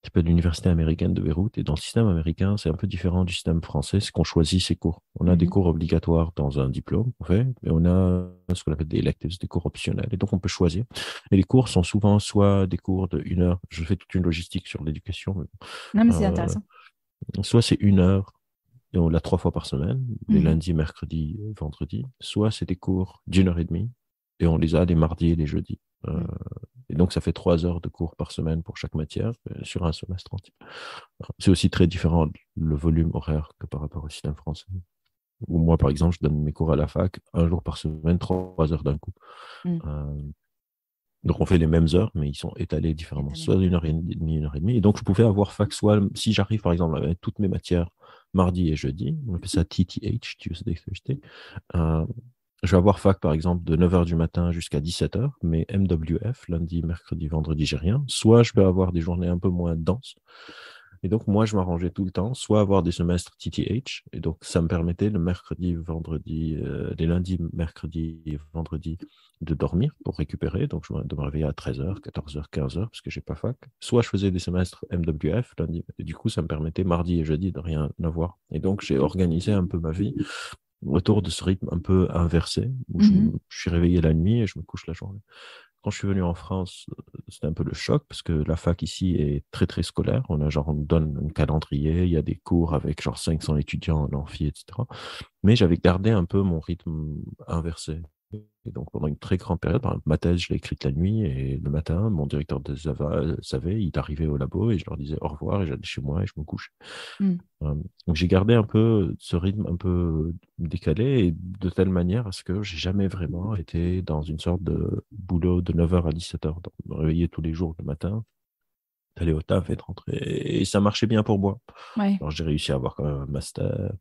B: s'appelle l'Université américaine de Beyrouth. Et dans le système américain, c'est un peu différent du système français, c'est qu'on choisit ses cours. On a des
A: Mhm.
B: cours obligatoires dans un diplôme, en fait, mais on a ce qu'on appelle des electives, des cours optionnels. Et donc, on peut choisir. Et les cours sont souvent soit des cours de 1 heure. Je fais toute une logistique sur l'éducation. Mais
A: Non, mais c'est
B: bon.
A: intéressant.
B: Soit c'est 1 heure et on l'a 3 fois par semaine, les
A: Mhm.
B: lundis, mercredis, vendredis. Soit c'est des cours d'1 heure et demie et on les a les mardis et les jeudis. Euh,
A: Mhm.
B: et donc, ça fait 3 heures de cours par semaine pour chaque matière sur un semestre entier. C'est aussi très différent le volume horaire que par rapport au système français. Où moi, par exemple, je donne mes cours à la fac un jour par semaine, 3 heures d'un coup.
A: Mhm.
B: Euh, donc, on fait les mêmes heures, mais ils sont étalés différemment,
A: Étalé.
B: soit 1 heure et demie, 1 heure et demie. Et donc, je pouvais avoir fac, soit si j'arrive, par exemple, avec toutes mes matières mardi et jeudi, on appelle ça TTH, Tuesday, Thursday. Euh, je vais avoir fac, par exemple, de 9 heures du matin jusqu'à 17 heures, mais MWF, lundi, mercredi, vendredi, j'ai rien. Soit je peux avoir des journées un peu moins denses, et donc, moi, je m'arrangeais tout le temps, soit avoir des semestres TTH, et donc ça me permettait le mercredi, vendredi, les lundis, mercredi et vendredi de dormir pour récupérer, donc de me réveiller à 13 heures, 14 heures, 15 heures, parce que j'ai pas fac. Soit je faisais des semestres MWF, lundi, et du coup, ça me permettait mardi et jeudi de rien avoir. Et donc, j'ai organisé un peu ma vie autour de ce rythme un peu inversé, où
A: Mhm.
B: je suis réveillé la nuit et je me couche la journée. Quand je suis venu en France, c'était un peu le choc parce que la fac ici est très très scolaire. On nous donne un calendrier, il y a des cours avec genre 500 étudiants en amphi, etc. Mais j'avais gardé un peu mon rythme inversé. Et donc pendant une très grande période, par exemple, ma thèse, je l'ai écrite la nuit et le matin, mon directeur de savait, il arrivait au labo et je leur disais au revoir et j'allais chez moi et je me couchais.
A: Mhm.
B: Donc j'ai gardé un peu ce rythme un peu décalé et de telle manière à ce que j'ai jamais vraiment été dans une sorte de boulot de 9 heures à 17 heures. Donc, me réveiller tous les jours le matin, aller au taf et de rentrer. Et ça marchait bien pour moi.
A: Ouais.
B: Alors j'ai réussi à avoir quand même un master,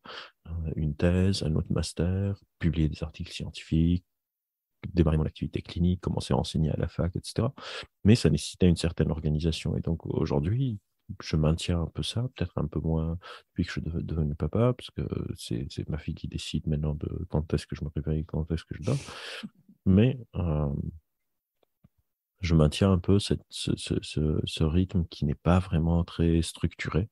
B: une thèse, un autre master, publier des articles scientifiques, démarrer mon activité clinique, commencer à enseigner à la fac, etc. Mais ça nécessitait une certaine organisation. Et donc aujourd'hui, je maintiens un peu ça, peut-être un peu moins depuis que je suis devenu papa, parce que c'est ma fille qui décide maintenant de quand est-ce que je me réveille, quand est-ce que je dors. Mais je maintiens un peu ce rythme qui n'est pas vraiment très structuré,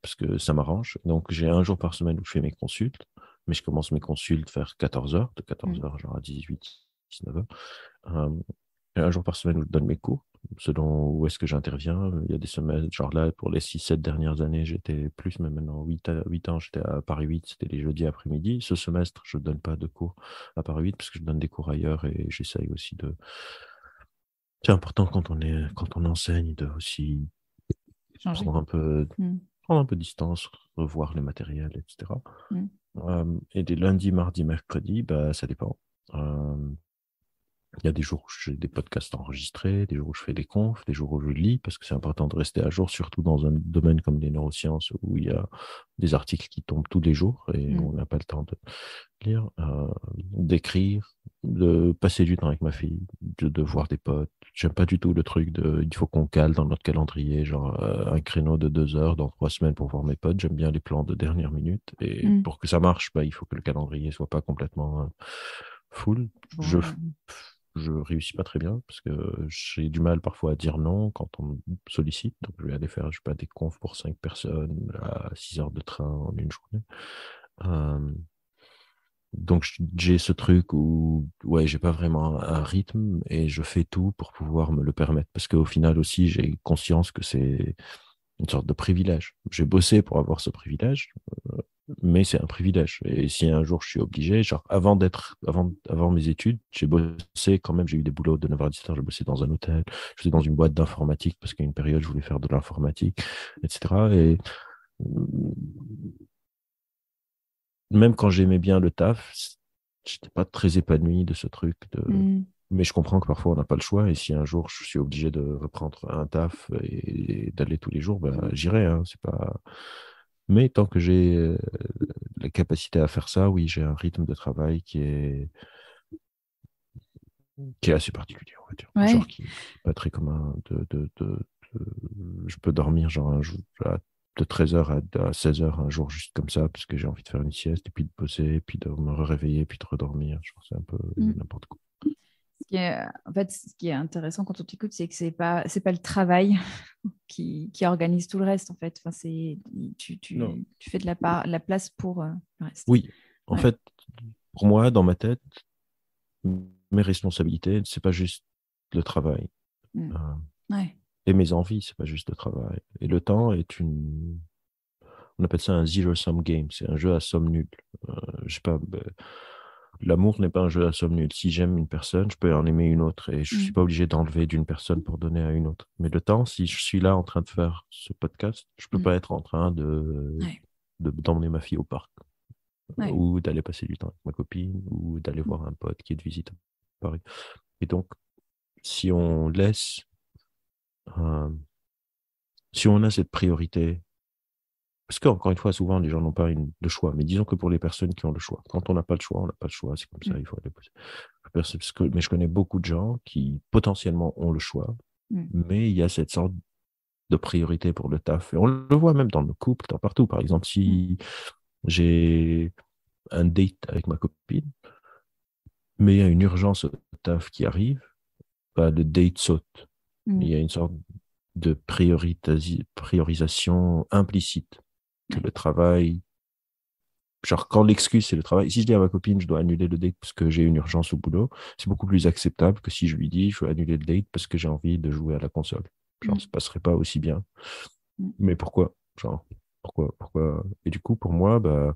B: parce que ça m'arrange. Donc, j'ai un jour par semaine où je fais mes consultes, mais je commence mes consultes vers 14 heures, de 14 heures genre à 18, 19 heures. Euh, et un jour par semaine où je donne mes cours, selon où est-ce que j'interviens. Il y a des semaines, genre là, pour les 6-7 dernières années, j'étais plus, mais maintenant 8 ans, j'étais à Paris 8, c'était les jeudis après-midi. Ce semestre, je ne donne pas de cours à Paris 8 parce que je donne des cours ailleurs et j'essaye aussi de c'est important quand on enseigne de aussi
A: Changer.
B: prendre un peu,
A: Mm.
B: prendre un peu de distance, revoir le matériel, etc.
A: Mm.
B: Et des lundis, mardis, mercredis, bah, ça dépend. Euh, il y a des jours où j'ai des podcasts enregistrés, des jours où je fais des confs, des jours où je lis, parce que c'est important de rester à jour, surtout dans un domaine comme les neurosciences, où il y a des articles qui tombent tous les jours et
A: Mm.
B: on n'a pas le temps de lire, d'écrire, de passer du temps avec ma fille, de voir des potes. J'aime pas du tout le truc de il faut qu'on cale dans notre calendrier, genre un créneau de 2 heures dans 3 semaines pour voir mes potes. J'aime bien les plans de dernière minute. Et
A: Mm.
B: pour que ça marche, bah, il faut que le calendrier soit pas complètement full.
A: Bon, ouais.
B: Je réussis pas très bien parce que j'ai du mal parfois à dire non quand on me sollicite. Donc, je vais aller faire, je sais pas, des confs pour 5 personnes à 6 heures de train en une journée. Euh, donc, j'ai ce truc où, ouais, j'ai pas vraiment un rythme et je fais tout pour pouvoir me le permettre. Parce qu'au final aussi, j'ai conscience que c'est une sorte de privilège. J'ai bossé pour avoir ce privilège, mais c'est un privilège. Et si un jour je suis obligé, genre avant mes études, j'ai bossé quand même, j'ai eu des boulots de 9h à 17h, j'ai bossé dans un hôtel, je faisais dans une boîte d'informatique parce qu'à une période, je voulais faire de l'informatique, etc. Et même quand j'aimais bien le taf, j'étais pas très épanoui de ce truc de.
A: Mm.
B: Mais je comprends que parfois on n'a pas le choix et si un jour je suis obligé de reprendre un taf et d'aller tous les jours, ben, j'irai, hein, c'est pas. Mais tant que j'ai la capacité à faire ça, oui, j'ai un rythme de travail qui est assez particulier, on va dire. Genre
A: Ouais.
B: qui n'est pas très commun. Je peux dormir genre un jour, de 13h à 16h un jour juste comme ça parce que j'ai envie de faire une sieste et puis de poser, puis de me réveiller, puis de redormir. Je pense que c'est un peu
A: Mm.
B: n'importe quoi.
A: En fait, ce qui est intéressant quand on t'écoute, c'est que c'est pas le travail qui organise tout le reste, en fait. Enfin,
B: Non.
A: tu fais de la place pour le reste.
B: Oui, en
A: Ouais.
B: fait, pour moi, dans ma tête, mes responsabilités, c'est pas juste le travail.
A: Mm.
B: Euh,
A: Ouais.
B: et mes envies, c'est pas juste le travail. Et le temps est on appelle ça un zero-sum game, c'est un jeu à somme nulle. Je sais pas, l'amour n'est pas un jeu à somme nulle. Si j'aime une personne, je peux en aimer une autre et je suis
A: Mm.
B: pas obligé d'enlever d'une personne pour donner à une autre. Mais le temps, si je suis là en train de faire ce podcast, je peux
A: Mm.
B: pas être en train
A: Ouais.
B: d'emmener ma fille au parc
A: Ouais.
B: ou d'aller passer du temps avec ma copine ou d'aller
A: Mm.
B: voir un pote qui est de visite à Paris. Et donc, si on laisse, euh, si on a cette priorité, parce qu'encore une fois, souvent, les gens n'ont pas le choix, mais disons que pour les personnes qui ont le choix, quand on n'a pas le choix, on n'a pas le choix, c'est comme ça,
A: Mm.
B: il faut aller poser. Mais je connais beaucoup de gens qui potentiellement ont le choix,
A: Mm.
B: mais il y a cette sorte de priorité pour le taf. Et on le voit même dans nos couples, partout. Par exemple,
A: Mm.
B: si j'ai un date avec ma copine, mais il y a une urgence au taf qui arrive, bah, le date saute. Il
A: Mm.
B: y a une sorte de priorisation implicite que
A: Ouais.
B: le travail, genre quand l'excuse c'est le travail, si je dis à ma copine je dois annuler le date parce que j'ai une urgence au boulot, c'est beaucoup plus acceptable que si je lui dis je veux annuler le date parce que j'ai envie de jouer à la console. Genre,
A: Mm.
B: ça passerait pas aussi bien.
A: Mm.
B: Mais pourquoi? Genre, pourquoi? Et du coup, pour moi, bah,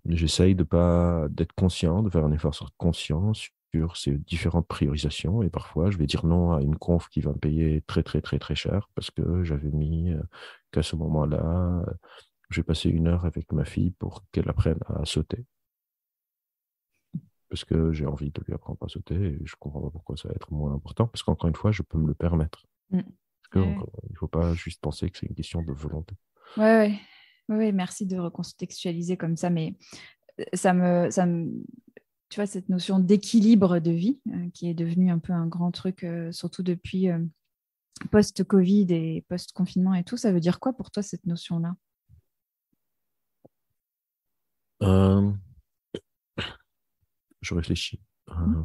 B: j'essaye de pas d'être conscient, de faire un effort sur conscience sur ces différentes priorisations. Et parfois, je vais dire non à une conf qui va me payer très, très, très, très cher parce que j'avais mis qu'à ce moment-là, je vais passer 1 heure avec ma fille pour qu'elle apprenne à sauter. Parce que j'ai envie de lui apprendre à sauter et je comprends pas pourquoi ça va être moins important. Parce qu'encore une fois, je peux me le permettre.
A: Mm.
B: Parce que,
A: Ouais.
B: il faut pas juste penser que c'est une question de volonté.
A: Ouais, ouais. Ouais, ouais, merci de recontextualiser comme ça, mais ça me tu vois, cette notion d'équilibre de vie qui est devenue un peu un grand truc, surtout depuis post-Covid et post-confinement et tout. Ça veut dire quoi pour toi, cette notion-là?
B: Euh, je réfléchis.
A: Mm.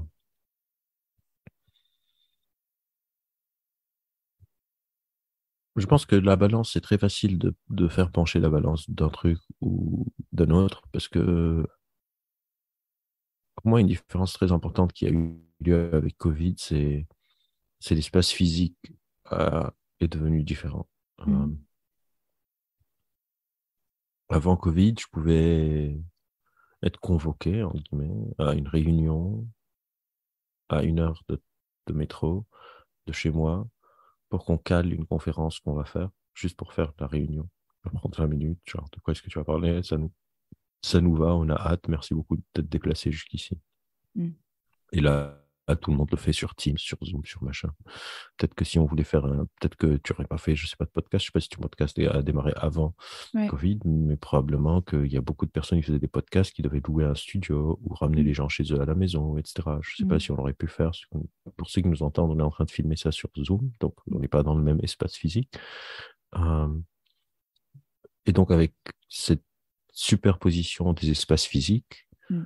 B: Je pense que la balance, c'est très facile de faire pencher la balance d'un truc ou d'un autre, parce que pour moi, une différence très importante qui a eu lieu avec Covid, c'est l'espace physique est devenu différent. Euh,
A: Mm.
B: Avant Covid, je pouvais être convoqué, en guillemets, à une réunion à 1 heure de métro de chez moi pour qu'on cale une conférence qu'on va faire, juste pour faire la réunion. Ça va prendre 20 minutes, genre, de quoi est-ce que tu vas parler? Ça nous va, on a hâte, merci beaucoup de t'être déplacé jusqu'ici.
A: Mm.
B: Et là, tout le monde le fait sur Teams, sur Zoom, sur machin. Peut-être que si on voulait faire peut-être que tu n'aurais pas fait, je sais pas, de podcast, je sais pas si ton podcast a démarré avant
A: Ouais.
B: Covid, mais probablement qu'il y a beaucoup de personnes qui faisaient des podcasts qui devaient louer un studio ou ramener
A: Mm.
B: les gens chez eux à la maison, etc. Je sais pas
A: Mm.
B: si on aurait pu faire. Pour ceux qui nous entendent, on est en train de filmer ça sur Zoom, donc on n'est pas dans le même espace physique. Euh, et donc avec cette superposition des espaces physiques,
A: Mm.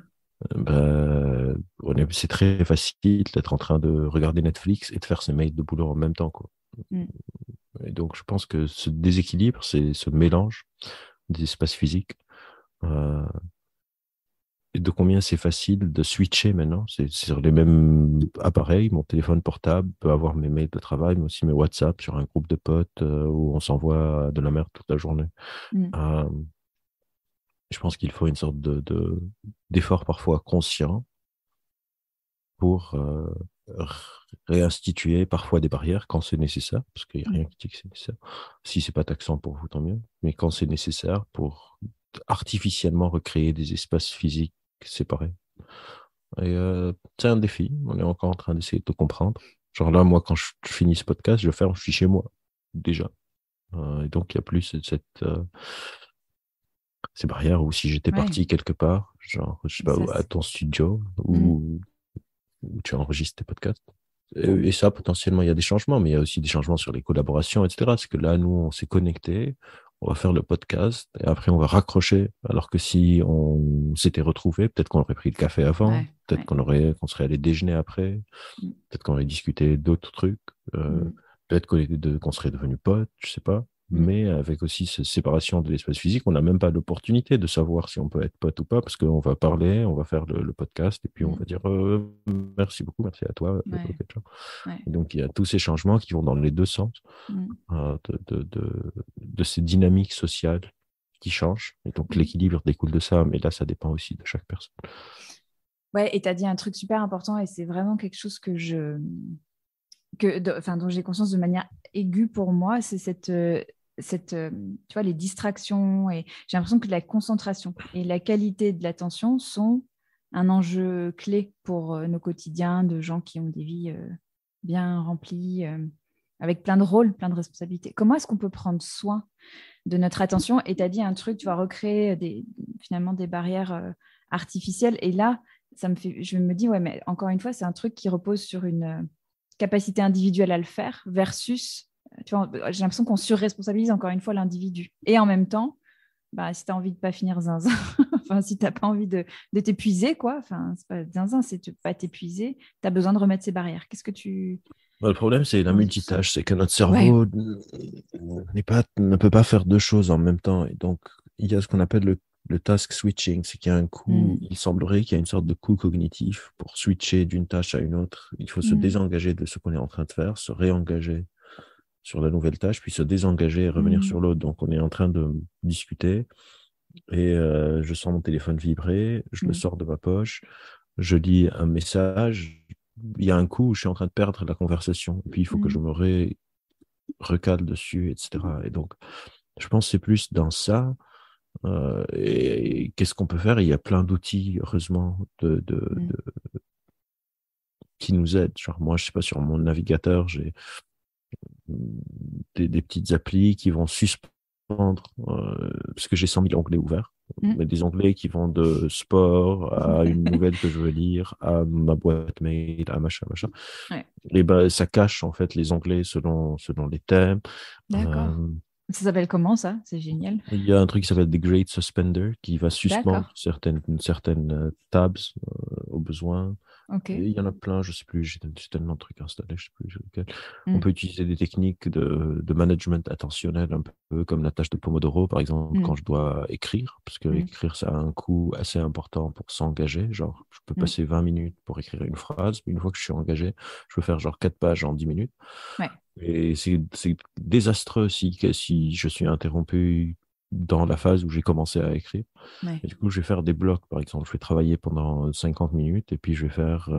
B: c'est très facile d'être en train de regarder Netflix et de faire ses mails de boulot en même temps, quoi.
A: Mm.
B: Et donc, je pense que ce déséquilibre, c'est ce mélange des espaces physiques euh, et de combien c'est facile de switcher maintenant. C'est sur les mêmes appareils. Mon téléphone portable peut avoir mes mails de travail, mais aussi mes WhatsApp sur un groupe de potes où on s'envoie de la merde toute la journée.
A: Mm.
B: Euh, je pense qu'il faut une sorte d'effort parfois conscient pour réinstituer parfois des barrières quand c'est nécessaire, parce qu'il n'y a
A: Mm.
B: rien qui dit que c'est nécessaire. Si c'est pas taxant pour vous, tant mieux. Mais quand c'est nécessaire pour artificiellement recréer des espaces physiques séparés. Et c'est un défi. On est encore en train d'essayer de te comprendre. Genre là, moi, quand je finis ce podcast, je suis chez moi, déjà. Et donc, il n'y a plus ces barrières où si j'étais
A: Ouais,
B: parti quelque part, genre, je sais pas,
A: ça,
B: à ton studio,
A: Mm.
B: où tu enregistres tes podcasts. Et ça, potentiellement, il y a des changements, mais il y a aussi des changements sur les collaborations, etc. Parce que là, nous, on s'est connectés, on va faire le podcast, et après, on va raccrocher. Alors que si on s'était retrouvés, peut-être qu'on aurait pris le café avant,
A: Ouais,
B: peut-être
A: ouais.
B: qu'on serait allé déjeuner après,
A: Mm.
B: peut-être qu'on aurait discuté d'autres trucs,
A: Mm.
B: peut-être qu'on serait devenus potes, je sais pas.
A: Mm.
B: Mais avec aussi cette séparation de l'espace physique, on n'a même pas l'opportunité de savoir si on peut être pote ou pas, parce qu'on va parler, on va faire le podcast, et puis on
A: Mm.
B: va dire merci beaucoup, merci à toi.
A: Ouais,
B: Ok, ciao.
A: ouais.
B: Et donc il y a tous ces changements qui vont dans les deux sens
A: Mm.
B: de ces dynamiques sociales qui changent. Et donc
A: Mm.
B: l'équilibre découle de ça, mais là, ça dépend aussi de chaque personne.
A: Ouais, et tu as dit un truc super important et c'est vraiment quelque chose enfin, dont j'ai conscience de manière aiguë pour moi, c'est tu vois, les distractions et j'ai l'impression que la concentration et la qualité de l'attention sont un enjeu clé pour nos quotidiens de gens qui ont des vies bien remplies, avec plein de rôles, plein de responsabilités. Comment est-ce qu'on peut prendre soin de notre attention? Et tu as dit un truc, tu vas recréer finalement des barrières artificielles. Et là, je me dis, ouais, mais encore une fois, c'est un truc qui repose sur une capacité individuelle à le faire versus, tu vois, j'ai l'impression qu'on surresponsabilise encore une fois l'individu. Et en même temps, bah, si tu as envie de pas finir zinzin, enfin, si tu n'as pas envie de t'épuiser, quoi, enfin, c'est pas zinzin, c'est de pas t'épuiser, tu as besoin de remettre ces barrières. Qu'est-ce que tu
B: Le problème, c'est la
A: penses de tout ça?
B: multitâche, c'est que notre
A: Ouais.
B: cerveau ne peut pas faire deux choses en même temps. Et donc, il y a ce qu'on appelle le task switching, c'est qu'il y a un coup,
A: Mm.
B: il semblerait qu'il y a une sorte de coup cognitif pour switcher d'une tâche à une autre. Il faut se
A: Mm.
B: désengager de ce qu'on est en train de faire, se réengager sur la nouvelle tâche, puis se désengager et revenir
A: Mm.
B: sur l'autre. Donc, on est en train de discuter et je sens mon téléphone vibrer, je le
A: Mm.
B: sors de ma poche, je lis un message. Il y a un coup où je suis en train de perdre la conversation. Et puis, il faut que je
A: Mm.
B: me recale dessus, etc. Et donc, je pense que c'est plus dans ça. Et qu'est-ce qu'on peut faire? Il y a plein d'outils, heureusement,
A: Mm.
B: qui nous aident. Genre, moi, je sais pas, sur mon navigateur, j'ai des petites applis qui vont suspendre, parce que j'ai 100 000 onglets ouverts. Mais des onglets qui vont de sport à une nouvelle que je veux lire, à ma boîte mail, à machin, machin.
A: Ouais.
B: Et ben, ça cache en fait les onglets selon les thèmes.
A: D'accord.
B: Euh,
A: Ça s'appelle comment ça? C'est génial.
B: il y a un truc qui s'appelle des Great Suspender qui va suspendre
A: D'accord.
B: certaines tabs au besoin.
A: Ok.
B: Et il y en a plein, je sais plus, j'ai tellement de trucs installés, je sais plus lequel. On
A: Mm.
B: peut utiliser des techniques de management attentionnel, un peu comme la tâche de Pomodoro, par exemple,
A: Mm.
B: quand je dois écrire, parce que
A: Mm.
B: écrire, ça a un coût assez important pour s'engager. Genre, je peux
A: Mm.
B: passer 20 minutes pour écrire une phrase, mais une fois que je suis engagé, je peux faire genre 4 pages en 10 minutes.
A: Ouais.
B: Et c'est désastreux si je suis interrompu dans la phase où j'ai commencé à écrire.
A: Ouais.
B: Et du coup, je vais faire des blocs, par exemple. Je vais travailler pendant 50 minutes et puis je vais faire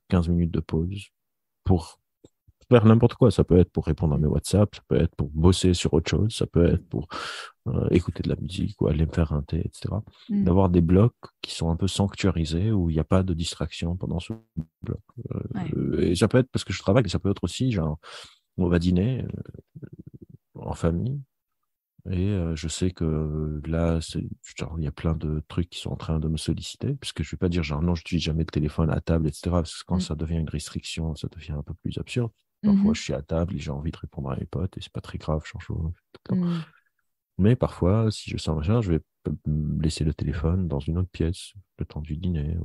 B: 15 minutes de pause pour faire n'importe quoi. Ça peut être pour répondre à
A: Mm.
B: mes WhatsApp, ça peut être pour bosser sur autre chose, ça peut être pour écouter de la musique ou aller me faire un thé, etc.
A: Mm.
B: D'avoir des blocs qui sont un peu sanctuarisés où il n'y a pas de distraction pendant ce bloc.
A: Ouais.
B: Et ça peut être parce que je travaille, mais ça peut être aussi genre, on va dîner en famille. Et je sais que là, genre, il y a plein de trucs qui sont en train de me solliciter, puisque je vais pas dire genre non, je n'utilise jamais le téléphone à table, etc. Parce que quand
A: Mm.
B: ça devient une restriction, ça devient un peu plus absurde. Parfois,
A: Mhm.
B: je suis à table et j'ai envie de répondre à mes potes et c'est pas très grave, je change tout le temps.
A: Mm.
B: Mais parfois, si je sens machin, je vais laisser le téléphone dans une autre pièce le temps du dîner.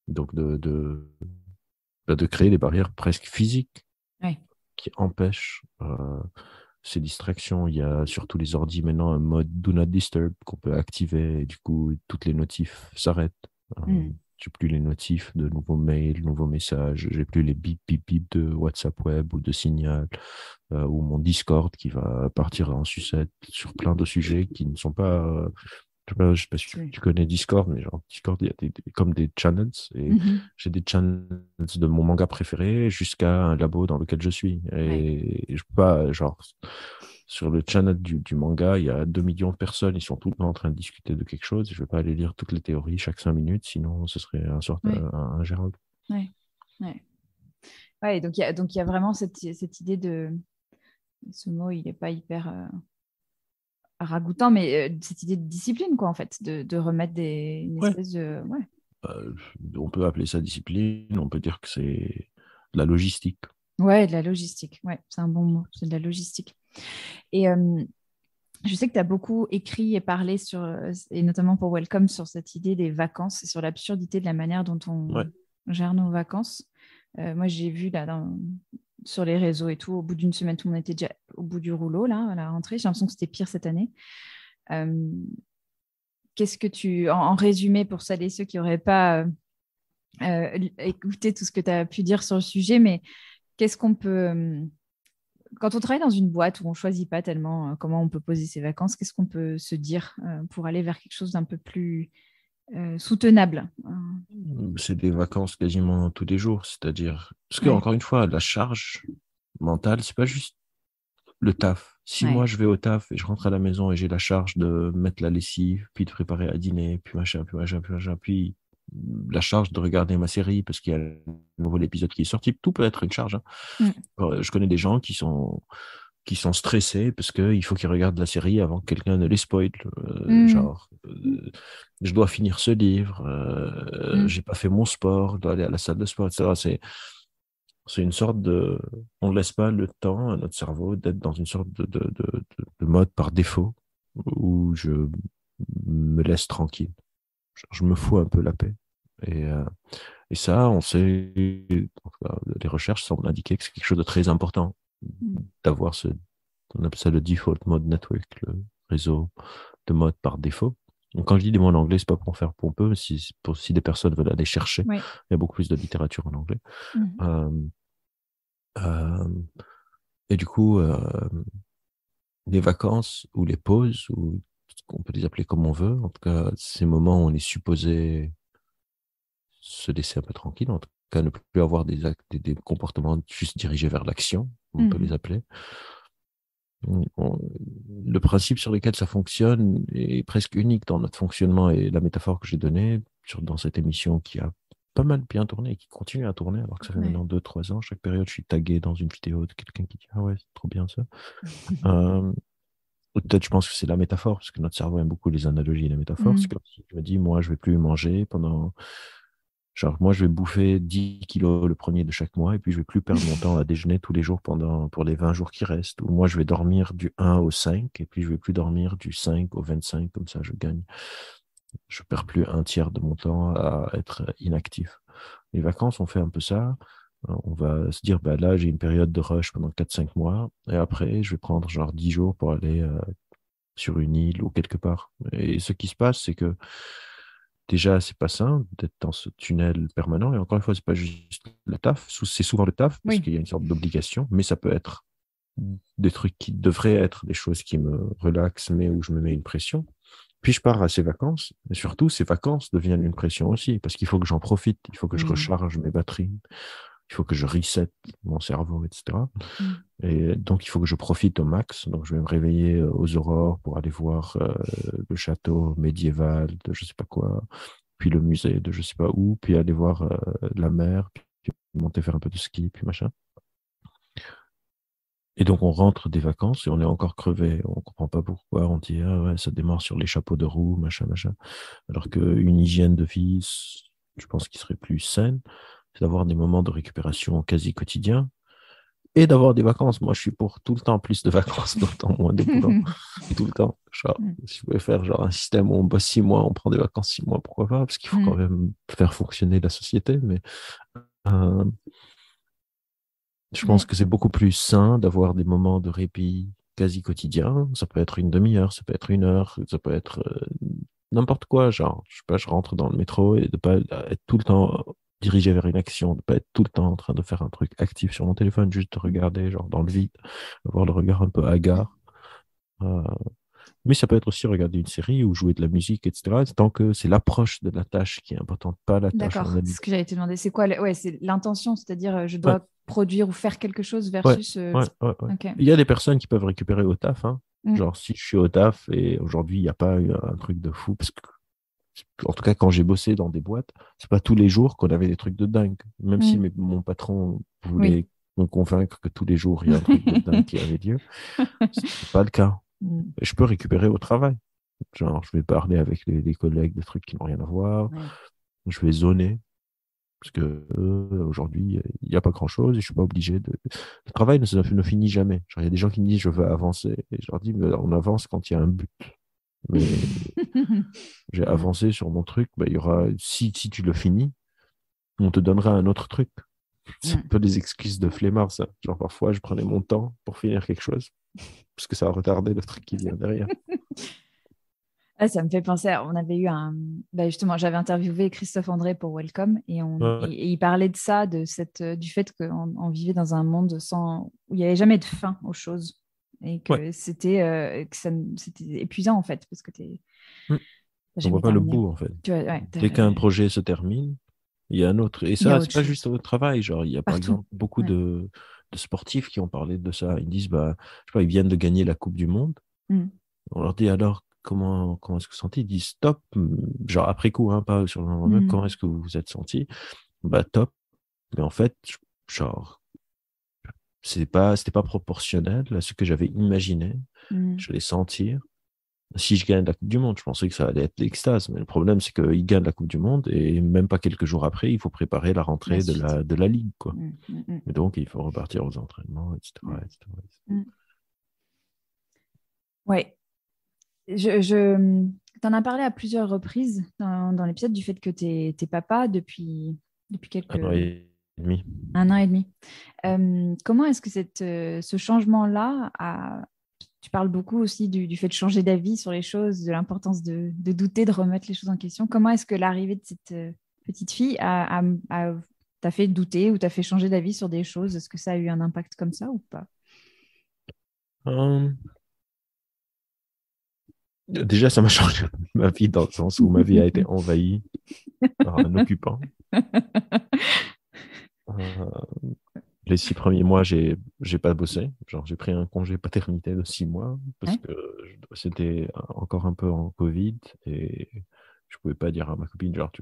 B: Donc, de créer des barrières presque physiques
A: Ouais.
B: qui empêchent ces distractions. Il y a sur tous les ordis maintenant un mode Do Not Disturb qu'on peut activer et du coup, toutes les notifs s'arrêtent.
A: Mm.
B: J'ai plus les notifs de nouveaux mails, nouveaux messages. J'ai plus les bip, bip, bip de WhatsApp Web ou de Signal ou mon Discord qui va partir en sucette sur plein de sujets qui ne sont pas je sais pas si
A: Tu-
B: tu connais Discord, mais genre Discord, il y a comme des channels. Et
A: Mhm.
B: j'ai des channels de mon manga préféré jusqu'à un labo dans lequel je suis.
A: Ouais.
B: Et je peux pas, genre, sur le channel du manga, il y a 2 millions de personnes, ils sont tout le temps en train de discuter de quelque chose. Je vais pas aller lire toutes les théories chaque 5 minutes, sinon ce serait un sorte
A: Ouais.
B: ingérable.
A: Ouais. Ouais. Ouais, donc il y a vraiment cette idée de ce mot, il n'est pas hyper ragoûtant, mais cette idée de discipline, quoi, en fait, de remettre une
B: Ouais.
A: espèce de. Ouais.
B: Euh, on peut appeler ça discipline, on peut dire que c'est de la logistique.
A: Ouais, de la logistique. Ouais, c'est un bon mot, c'est de la logistique. Et je sais que tu as beaucoup écrit et parlé sur, et notamment pour Welcome, sur cette idée des vacances et sur l'absurdité de la manière dont on
B: Ouais.
A: gère nos vacances. Moi, j'ai vu là sur les réseaux et tout, au bout d'une semaine, tout le monde était déjà au bout du rouleau, là, à la rentrée. J'ai l'impression que c'était pire cette année. Euh, Qu'est-ce que en résumé, pour celles et ceux qui n'auraient pas écouté tout ce que tu as pu dire sur le sujet, mais qu'est-ce qu'on peut, quand on travaille dans une boîte où on ne choisit pas tellement comment on peut poser ses vacances, qu'est-ce qu'on peut se dire pour aller vers quelque chose d'un peu plus soutenable?
B: C'est des vacances quasiment tous les jours, c'est-à-dire, parce que
A: Ouais,
B: encore une fois, la charge mentale, c'est pas juste le taf. Si moi
A: ouais.
B: je vais au taf et je rentre à la maison et j'ai la charge de mettre la lessive, puis de préparer à dîner, puis machin, puis machin, puis machin, puis la charge de regarder ma série parce qu'il y a un nouvel épisode qui est sorti, tout peut être une charge, hein.
A: Mm.
B: Je connais des gens qui sont stressés parce qu'il faut qu'ils regardent la série avant que quelqu'un ne les spoil.
A: Mm.
B: Genre, je dois finir ce livre,
A: Mm.
B: j'ai pas fait mon sport, je dois aller à la salle de sport, etc. C'est une sorte de. On ne laisse pas le temps à notre cerveau d'être dans une sorte de mode par défaut où je me laisse tranquille. Je me fous un peu la paix. Et, euh, et ça, on sait, en tout cas, les recherches semblent indiquer que c'est quelque chose de très important
A: Mm.
B: d'avoir on appelle ça le default mode network, le réseau de mode par défaut. Donc, quand je dis des mots en anglais, c'est pas pour en faire pompeux, mais si des personnes veulent aller chercher,
A: Ouais.
B: il y a beaucoup plus de littérature en anglais.
A: Mm.
B: Euh, euh, et du coup, les vacances ou les pauses, ou on peut les appeler comme on veut, en tout cas, ces moments où on est supposé se laisser un peu tranquille, en tout cas, ne plus avoir des actes, des comportements juste dirigés vers l'action, on peut les
A: Mm.
B: appeler. On- Le principe sur lequel ça fonctionne est presque unique dans notre fonctionnement et la métaphore que j'ai donnée dans cette émission qui a pas mal bien tourné et qui continue à tourner alors que ça fait
A: Ouais.
B: maintenant 2, 3 ans. Chaque période, je suis tagué dans une vidéo de quelqu'un qui dit: Ah ouais, c'est trop bien ça. Euh, Peut-être, je pense que c'est la métaphore, parce que notre cerveau aime beaucoup les analogies et les métaphores. C'est
A: Mm.
B: comme si je me dis, moi, je vais plus manger pendant. Genre, moi, je vais bouffer 10 kilos le premier de chaque mois, et puis je vais plus perdre mon temps à déjeuner tous les jours pour les 20 jours qui restent. Ou moi, je vais dormir du 1 au 5, et puis je vais plus dormir du 5 au 25, comme ça, je gagne. Je perds plus un tiers de mon temps à être inactif. Les vacances, on fait un peu ça. On va se dire, bah là, j'ai une période de rush pendant 4-5 mois, et après, je vais prendre genre 10 jours pour aller sur une île ou quelque part. Et ce qui se passe, c'est que déjà, c'est pas sain d'être dans ce tunnel permanent. Et encore une fois, c'est pas juste le taf. C'est souvent le taf parce
A: Oui.
B: qu'il y a une sorte d'obligation, mais ça peut être des trucs qui devraient être des choses qui me relaxent, mais où je me mets une pression. Puis je pars à ces vacances, et surtout, ces vacances deviennent une pression aussi, parce qu'il faut que j'en profite, il faut que je
A: Mm.
B: recharge mes batteries, il faut que je reset mon cerveau, etc.
A: Mm.
B: Et donc, il faut que je profite au max. Donc, je vais me réveiller aux aurores pour aller voir le château médiéval de je sais pas quoi, puis le musée de je sais pas où, puis aller voir la mer, puis monter faire un peu de ski, puis machin. Et donc, on rentre des vacances et on est encore crevé. On comprend pas pourquoi. On dit, ah ouais, ça démarre sur les chapeaux de roue, machin, machin. Alors qu'une hygiène de vie, je pense qu'il serait plus saine, c'est d'avoir des moments de récupération quasi quotidiens et d'avoir des vacances. Moi, je suis pour tout le temps plus de vacances, tout le temps moins de boulot. Tout le temps. Genre,
A: Mm.
B: si je pouvais faire genre un système où on bosse 6 mois, on prend des vacances 6 mois, pourquoi pas? Parce qu'il faut quand
A: Mm.
B: même faire fonctionner la société. Mais euh, je pense
A: Ouais.
B: que c'est beaucoup plus sain d'avoir des moments de répit quasi quotidiens. Ça peut être une demi-heure, ça peut être une heure, ça peut être n'importe quoi. Genre, je sais pas, je rentre dans le métro et de pas être tout le temps dirigé vers une action, de pas être tout le temps en train de faire un truc actif sur mon téléphone, juste de regarder genre dans le vide, avoir le regard un peu hagard. Euh, mais ça peut être aussi regarder une série ou jouer de la musique, etc. Tant que c'est l'approche de la tâche qui est importante, pas la tâche en
A: D'accord.
B: elle-même.
A: C'est ce que j'allais te demander. C'est quoi ouais, c'est l'intention, c'est-à-dire je
B: Ouais,
A: dois produire ou faire quelque chose
B: ouais,
A: versus.
B: ouais.
A: Ok.
B: Il y a des personnes qui peuvent récupérer au taf, hein.
A: Mm.
B: Genre, si je suis au taf et aujourd'hui, il n'y a pas eu un truc de fou, parce que, en tout cas, quand j'ai bossé dans des boîtes, c'est pas tous les jours qu'on avait des trucs de dingue. Même si
A: Mm.
B: mon patron
A: Oui.
B: voulait me convaincre que tous les jours, il y a un truc de dingue qui avait lieu, c'est pas le cas.
A: Mm.
B: Je peux récupérer au travail. Genre, je vais parler avec les collègues de trucs qui n'ont rien à voir.
A: Ouais.
B: Je vais zoner. Parce que aujourd'hui, il n'y a pas grand-chose et je suis pas obligé de. Le travail ne finit jamais. Genre, il y a des gens qui me disent je veux avancer. Et je leur dis mais on avance quand il y a un but. Mais j'ai
A: Mm.
B: avancé sur mon truc, bah, il y aura. Si tu le finis, on te donnera un autre truc. C'est un
A: Mm.
B: peu des excuses de flemmard, ça. Genre, parfois, je prenais mon temps pour finir quelque chose. Parce que ça a retardé le truc qui vient derrière.
A: Ah, ça me fait penser, on avait eu bah justement, j'avais interviewé Christophe André pour Welcome
B: Ouais,
A: et il parlait de ça, du fait qu'on vivait dans un monde où il n'y avait jamais de fin aux choses et
B: ouais.
A: que c'était épuisant en fait parce que t'es
B: Hmm.
A: t'as
B: On voit
A: jamais
B: pas le
A: terminé.
B: bout, en fait.
A: Tu vois, ouais,
B: Dès qu'un projet se termine, il y a un autre. Et
A: il y a
B: ça, c'est
A: autre
B: pas juste
A: chose
B: au travail. Genre, il y a par
A: partout.
B: exemple beaucoup
A: Ouais.
B: de sportifs qui ont parlé de ça. Ils disent, bah, je sais pas, ils viennent de gagner la Coupe du Monde.
A: Mm.
B: On leur dit alors, comment est-ce que vous vous sentez? Ils disent stop, genre après coup, hein, pas sur le moment même,
A: Mm.
B: comment est-ce que vous vous êtes senti? Bah, top. Mais en fait, genre, c'était pas proportionnel à ce que j'avais imaginé.
A: Mm.
B: Je l'ai senti. Si je gagne la Coupe du Monde, je pensais que ça allait être l'extase. Mais le problème, c'est qu'il gagne la Coupe du Monde et même pas quelques jours après, il faut préparer la
A: La
B: rentrée
A: suite.
B: de la Ligue, quoi.
A: Mm. Mm. Mm.
B: Et donc, il faut repartir aux entraînements,
A: Mm.
B: etc., etc.
A: Mm. Ouais. T'en as parlé à plusieurs reprises dans l'épisode du fait que t'es papa depuis
B: Un an et demi.
A: 1 an et demi. Comment est-ce que ce changement-là tu parles beaucoup aussi du fait de changer d'avis sur les choses, de l'importance de douter, de remettre les choses en question. Comment est-ce que l'arrivée de cette petite fille t'a fait douter ou t'a fait changer d'avis sur des choses? Est-ce que ça a eu un impact comme ça ou pas?
B: Hum, Déjà, ça m'a changé ma vie dans le sens où ma vie a été envahie par un occupant. Euh, les 6 premiers mois, j'ai pas bossé. Genre, j'ai pris un congé paternité de 6 mois parce
A: Ouais.
B: que c'était encore un peu en Covid et je pouvais pas dire à ma copine, genre,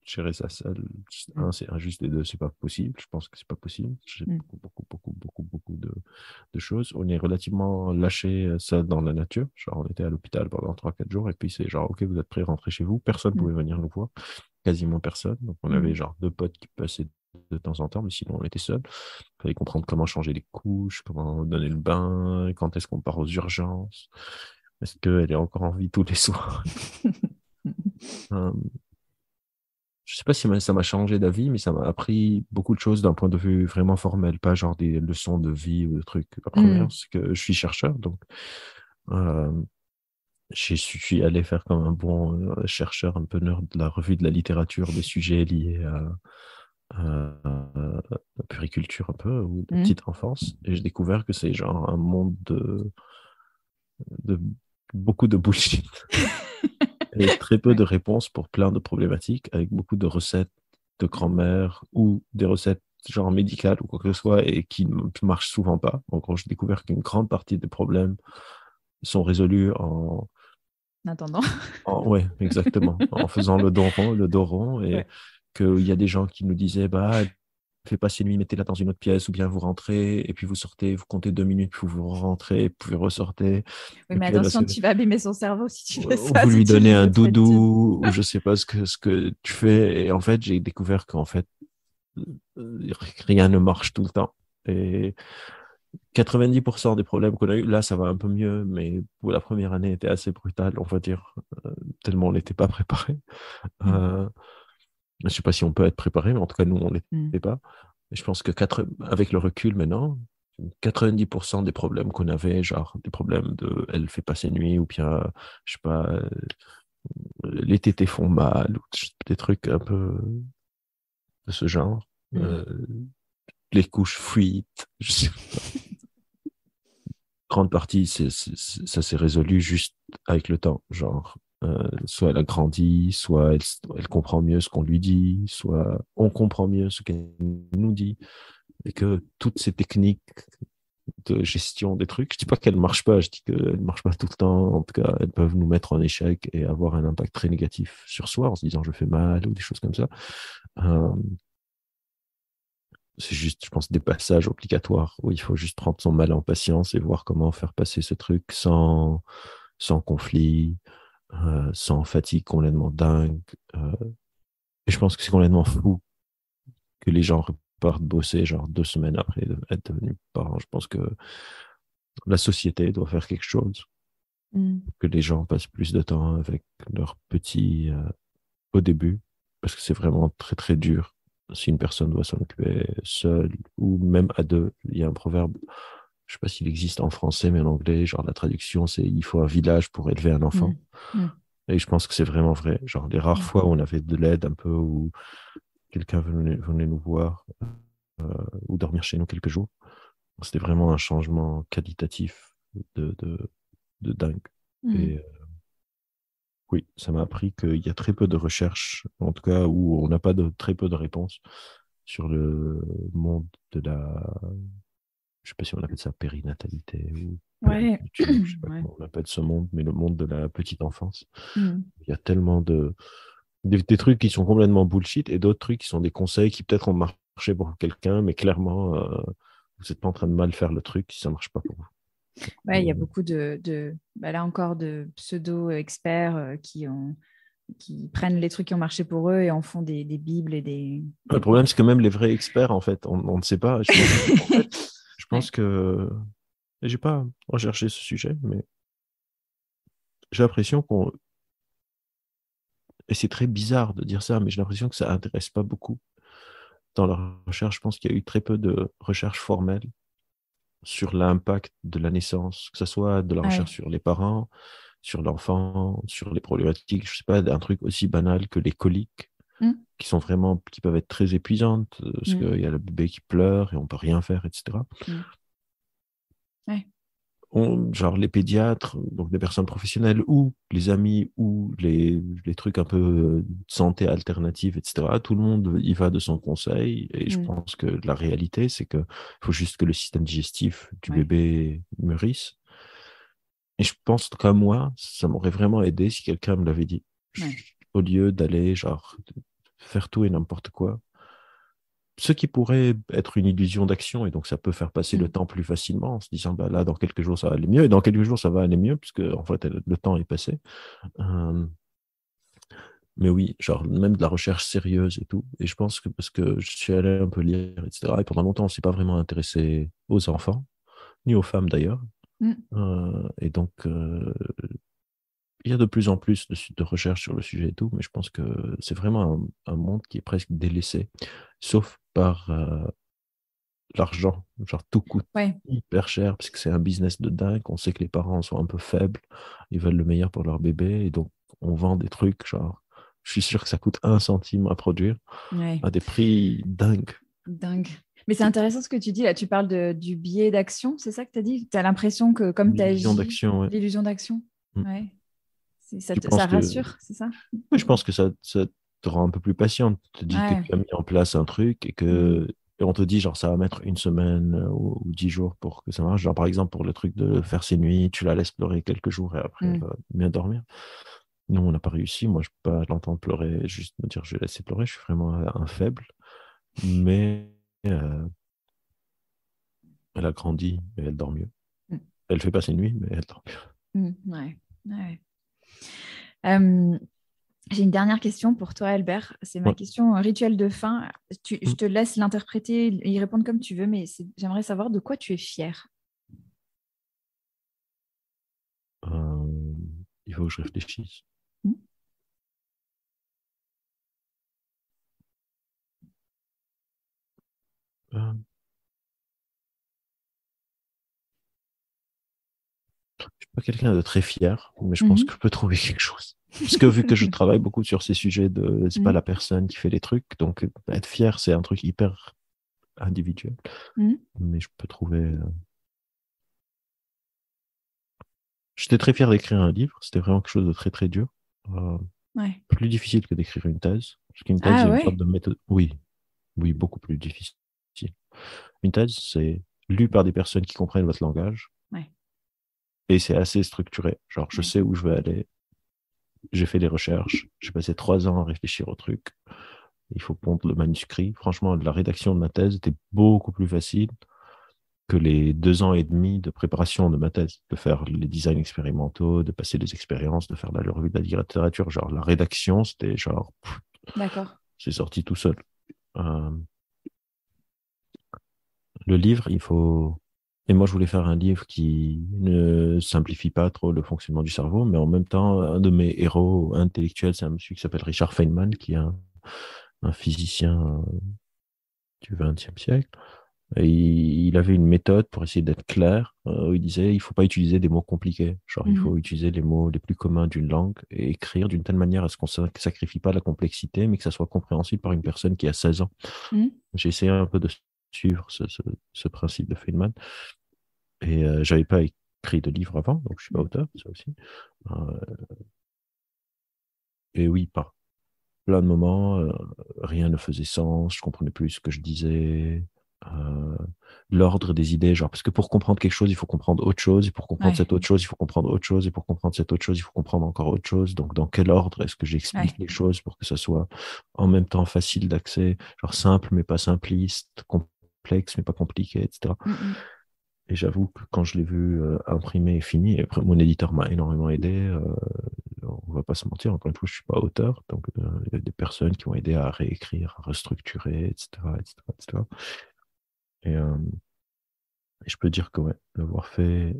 B: gérer ça seul. Un, c'est injuste, et deux, c'est pas possible. Je pense que c'est pas possible. J'ai beaucoup de choses. On est relativement lâché ça dans la nature. Genre, on était à l'hôpital pendant 3 4 jours et puis c'est genre, OK, vous êtes prêts, rentrez chez vous. Personne ne pouvait venir nous voir. Quasiment personne. Donc, on avait genre 2 potes qui passaient de temps en temps, mais sinon, on était seuls. Il fallait comprendre comment changer les couches, comment donner le bain, quand est-ce qu'on part aux urgences. Est-ce qu'elle est encore en vie tous les soirs? Euh, Je sais pas si ça m'a changé d'avis, mais ça m'a appris beaucoup de choses d'un point de vue vraiment formel, pas genre des leçons de vie ou de trucs. La première, c'est que je suis chercheur, donc euh, je suis allé faire comme un bon chercheur un peu nerd de la revue de la littérature des sujets liés à la puriculture un peu, ou de petite enfance, et j'ai découvert que c'est genre un monde de beaucoup de bullshit. Et très peu de réponses pour plein de problématiques, avec beaucoup de recettes de grand-mère ou des recettes genre médicales ou quoi que ce soit et qui ne marchent souvent pas. En gros, j'ai découvert qu'une grande partie des problèmes sont résolus
A: En attendant.
B: ouais, exactement, en faisant le dos rond, et qu'il y a des gens qui nous disaient, bah, faites passer une nuit, mettez-la dans une autre pièce, ou bien vous rentrez, et puis vous sortez, vous comptez 2 minutes, puis vous rentrez, puis vous ressortez.
A: Oui,
B: Et
A: mais
B: puis
A: attention, tu vas abîmer son cerveau si tu fais ça,
B: vous
A: si
B: lui
A: tu
B: donnez
A: lis
B: un
A: d'autres médecine.
B: doudou, ou je sais pas ce que tu fais. Et en fait, j'ai découvert qu'en fait, rien ne marche tout le temps. Et 90% des problèmes qu'on a eu, là, ça va un peu mieux, mais pour la première année, était assez brutal, on va dire, tellement on n'était pas préparé. Euh, je sais pas si on peut être préparé, mais en tout cas, nous, on l'était pas. Et je pense que avec le recul maintenant, 90% des problèmes qu'on avait, genre des problèmes de elle fait passer nuit, ou bien, je sais pas, les tétés font mal, ou des trucs un peu de ce genre. Les couches fuitent, je sais pas. Grande partie, ça s'est résolu juste avec le temps. Genre, soit elle a grandi, soit elle comprend mieux ce qu'on lui dit, soit on comprend mieux ce qu'elle nous dit. Et que toutes ces techniques de gestion des trucs, je dis pas qu'elles marchent pas, je dis qu'elles marchent pas tout le temps. En tout cas, elles peuvent nous mettre en échec et avoir un impact très négatif sur soi en se disant je fais mal ou des choses comme ça. Euh, c'est juste, je pense, des passages obligatoires où il faut juste prendre son mal en patience et voir comment faire passer ce truc sans conflit, sans fatigue complètement dingue. Et je pense que c'est complètement fou que les gens repartent bosser genre 2 semaines après être devenus parents. Je pense que la société doit faire quelque chose, que les gens passent plus de temps avec leurs petits au début, parce que c'est vraiment très très dur si une personne doit s'en occuper seule ou même à deux. Il y a un proverbe, je sais pas s'il existe en français, mais en anglais, genre la traduction, c'est il faut un village pour élever un enfant. Et je pense que c'est vraiment vrai. Genre les rares fois où on avait de l'aide un peu, où quelqu'un venait nous voir ou dormir chez nous quelques jours, c'était vraiment un changement qualitatif de, de, de dingue. Et oui, ça m'a appris qu'il y a très peu de recherches, en tout cas où on n'a pas très peu de réponses sur le monde de la, je sais pas si on appelle ça périnatalité ou périculture, je sais pas comment on appelle ce monde, mais le monde de la petite enfance. Il y a tellement des trucs qui sont complètement bullshit et d'autres trucs qui sont des conseils qui peut-être ont marché pour quelqu'un, mais clairement, vous n'êtes pas en train de mal faire le truc si ça marche pas pour vous.
A: Ouais, il y a beaucoup là encore, de pseudo-experts qui prennent les trucs qui ont marché pour eux et en font des bibles et des...
B: Le problème, c'est que même les vrais experts, en fait, on ne sait pas. Je pense que j'ai pas recherché ce sujet, mais j'ai l'impression et c'est très bizarre de dire ça, mais j'ai l'impression que ça intéresse pas beaucoup dans la recherche. Je pense qu'il y a eu très peu de recherches formelles sur l'impact de la naissance, que ce soit de la recherche sur les parents, sur l'enfant, sur les problématiques, je sais pas, un truc aussi banal que les coliques, qui peuvent être très épuisantes, parce qu'il y a le bébé qui pleure et on peut rien faire, etc. Genre les pédiatres, donc des personnes professionnelles, ou les amis, ou les trucs un peu santé alternative, etc. Tout le monde y va de son conseil. Et je pense que la réalité, c'est qu'il faut juste que le système digestif du bébé mûrisse. Et je pense qu'à moi, ça m'aurait vraiment aidé si quelqu'un me l'avait dit. Au lieu d'aller genre faire tout et n'importe quoi. Ce qui pourrait être une illusion d'action, et donc ça peut faire passer le temps plus facilement en se disant, bah là, dans quelques jours, ça va aller mieux, et dans quelques jours, ça va aller mieux, puisque en fait, le temps est passé. Euh, mais oui, genre même de la recherche sérieuse et tout. Et je pense que parce que je suis allé un peu lire, etc., et pendant longtemps, on ne s'est pas vraiment intéressé aux enfants, ni aux femmes d'ailleurs.
A: Mm.
B: Et donc, il y a de plus en plus de recherches sur le sujet et tout, mais je pense que c'est vraiment un monde qui est presque délaissé, sauf par l'argent. Genre, tout coûte
A: Ouais.
B: hyper cher, parce que c'est un business de dingue. On sait que les parents sont un peu faibles, ils veulent le meilleur pour leur bébé, et donc on vend des trucs, genre, je suis sûr que ça coûte 1 centime à produire,
A: Ouais.
B: à des prix dingues.
A: Dingue. Mais c'est intéressant ce que tu dis là. Tu parles du biais d'action, c'est ça que tu as dit? Tu as l'impression que comme tu
B: L'illusion
A: agis,
B: d'action, ouais.
A: l'illusion d'action.
B: Mm.
A: Ouais.
B: Tu
A: Ça
B: penses que
A: rassure, c'est ça?
B: Oui, je pense que ça te rend un peu plus patient. Tu te dis que
A: Ouais.
B: tu as mis en place un truc
A: Mm.
B: et on te dit, genre, ça va mettre 1 semaine ou 10 jours pour que ça marche. Genre, par exemple, pour le truc de faire ses nuits, tu la laisses pleurer quelques jours et après, elle
A: Mm.
B: va bien dormir. Nous, on n'a pas réussi. Moi, je peux pas l'entendre pleurer, juste me dire, je vais laisser pleurer. Je suis vraiment un faible. Mais elle a grandi et elle dort mieux.
A: Mm.
B: Elle fait pas ses nuits, mais elle dort mieux.
A: Ouais. Ouais. Euh, j'ai une dernière question pour toi, Albert. C'est ma
B: Ouais.
A: question rituelle de fin. Je
B: Mm.
A: te laisse l'interpréter, y répondre comme tu veux, mais j'aimerais savoir de quoi tu es fier.
B: Euh, il faut que je réfléchisse.
A: Mm.
B: Euh, Je suis pas quelqu'un de très fier, mais je pense
A: Mhm.
B: que je peux trouver quelque chose. Parce que vu que je travaille beaucoup sur ces sujets de c'est pas
A: Mhm.
B: la personne qui fait les trucs, donc être fier, c'est un truc hyper individuel.
A: Mhm.
B: Mais je peux trouver. J'étais très fier d'écrire un livre, c'était vraiment quelque chose de très très dur. Euh,
A: Ouais.
B: Plus difficile que d'écrire une thèse. Parce qu'une thèse, il
A: Ah
B: y a une sorte
A: ouais?
B: de méthode. Oui, oui, beaucoup plus difficile. Une thèse, c'est lu par des personnes qui comprennent votre langage
A: Ouais.
B: et c'est assez structuré. Genre, je
A: Ouais.
B: sais où je veux aller, j'ai fait des recherches, j'ai passé 3 ans à réfléchir au truc. Il faut pondre le manuscrit. Franchement, la rédaction de ma thèse était beaucoup plus facile que les 2 ans et demi de préparation de ma thèse, de faire les designs expérimentaux, de passer les expériences, de faire la revue de la littérature. Genre, la rédaction, c'était genre,
A: D'accord.
B: c'est sorti tout seul. Euh, le livre, il faut. Et moi, je voulais faire un livre qui ne simplifie pas trop le fonctionnement du cerveau, mais en même temps, un de mes héros intellectuels, c'est un monsieur qui s'appelle Richard Feynman, qui est un physicien du XXe siècle. Et il avait une méthode pour essayer d'être clair, où il disait il faut pas utiliser des mots compliqués. Genre, il
A: Mhm.
B: faut utiliser les mots les plus communs d'une langue et écrire d'une telle manière à ce qu'on ne sacrifie pas la complexité, mais que ça soit compréhensible par une personne qui a 16 ans.
A: Mhm.
B: J'ai essayé un peu de suivre ce principe de Feynman. Et j'avais pas écrit de livre avant, donc je suis pas auteur, ça aussi. Euh, et oui, par plein de moments, rien ne faisait sens, je comprenais plus ce que je disais. euh, L'ordre des idées, genre, parce que pour comprendre quelque chose, il faut comprendre autre chose, et pour comprendre
A: Ouais.
B: cette autre chose, il faut comprendre autre chose, et pour comprendre cette autre chose, il faut comprendre encore autre chose. Donc, dans quel ordre est-ce que j'explique
A: Ouais.
B: les choses pour que ça soit en même temps facile d'accès, genre simple mais pas simpliste, complexe mais pas compliqué, etc.
A: Mhm.
B: Et j'avoue que quand je l'ai vu imprimé et fini, et après, mon éditeur m'a énormément aidé. On va pas se mentir, encore une fois, je suis pas auteur, donc il y a des personnes qui m'ont aidé à réécrire, à restructurer, etc., etc., etc. Et, et je peux dire que ouais, l'avoir fait,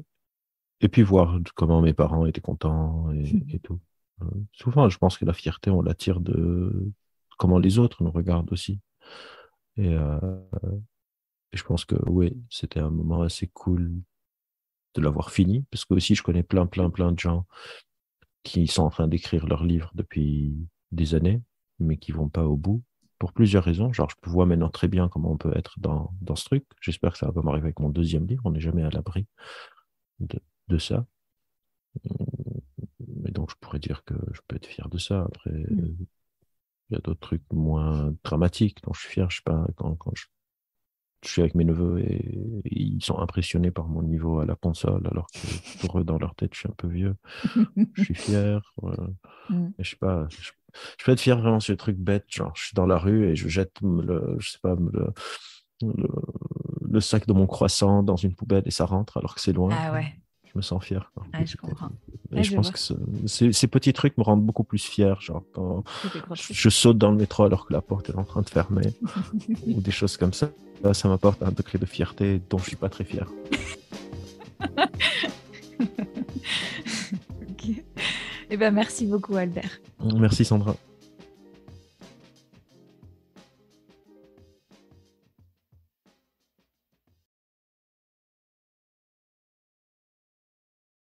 B: et puis voir comment mes parents étaient contents et tout. Souvent, je pense que la fierté, on l'attire de comment les autres nous regardent aussi. Et, et je pense que oui, c'était un moment assez cool de l'avoir fini, parce que aussi, je connais plein, plein, plein de gens qui sont en train d'écrire leurs livres depuis des années, mais qui vont pas au bout, pour plusieurs raisons. Genre, je vois maintenant très bien comment on peut être dans ce truc. J'espère que ça va pas m'arriver avec mon deuxième livre. On n'est jamais à l'abri de ça. Et donc, je pourrais dire que je peux être fier de ça. Après,
A: Mhm.
B: il y a d'autres trucs moins dramatiques dont je suis fier. Je sais pas, quand je suis avec mes neveux et ils sont impressionnés par mon niveau à la console, alors que pour eux, dans leur tête, je suis un peu vieux. Je suis fier.
A: Mhm.
B: Je sais pas. Je peux être fier vraiment sur des trucs bêtes, genre je suis dans la rue et je jette je sais pas, le, le sac de mon croissant dans une poubelle et ça rentre alors que c'est loin.
A: Ah ouais,
B: Je me sens fier, quoi.
A: ouais, je comprends.
B: Et
A: Ouais,
B: je
A: je
B: pense
A: vois.
B: que ces petits trucs me rendent beaucoup plus fier, genre quand
A: Que des gros trucs.
B: je saute dans le métro alors que la porte est en train de fermer, ou des choses comme ça. Là, ça m'apporte un degré de fierté dont je suis pas très fier.
A: Ok. Eh ben, merci beaucoup, Albert.
B: Merci Sandra.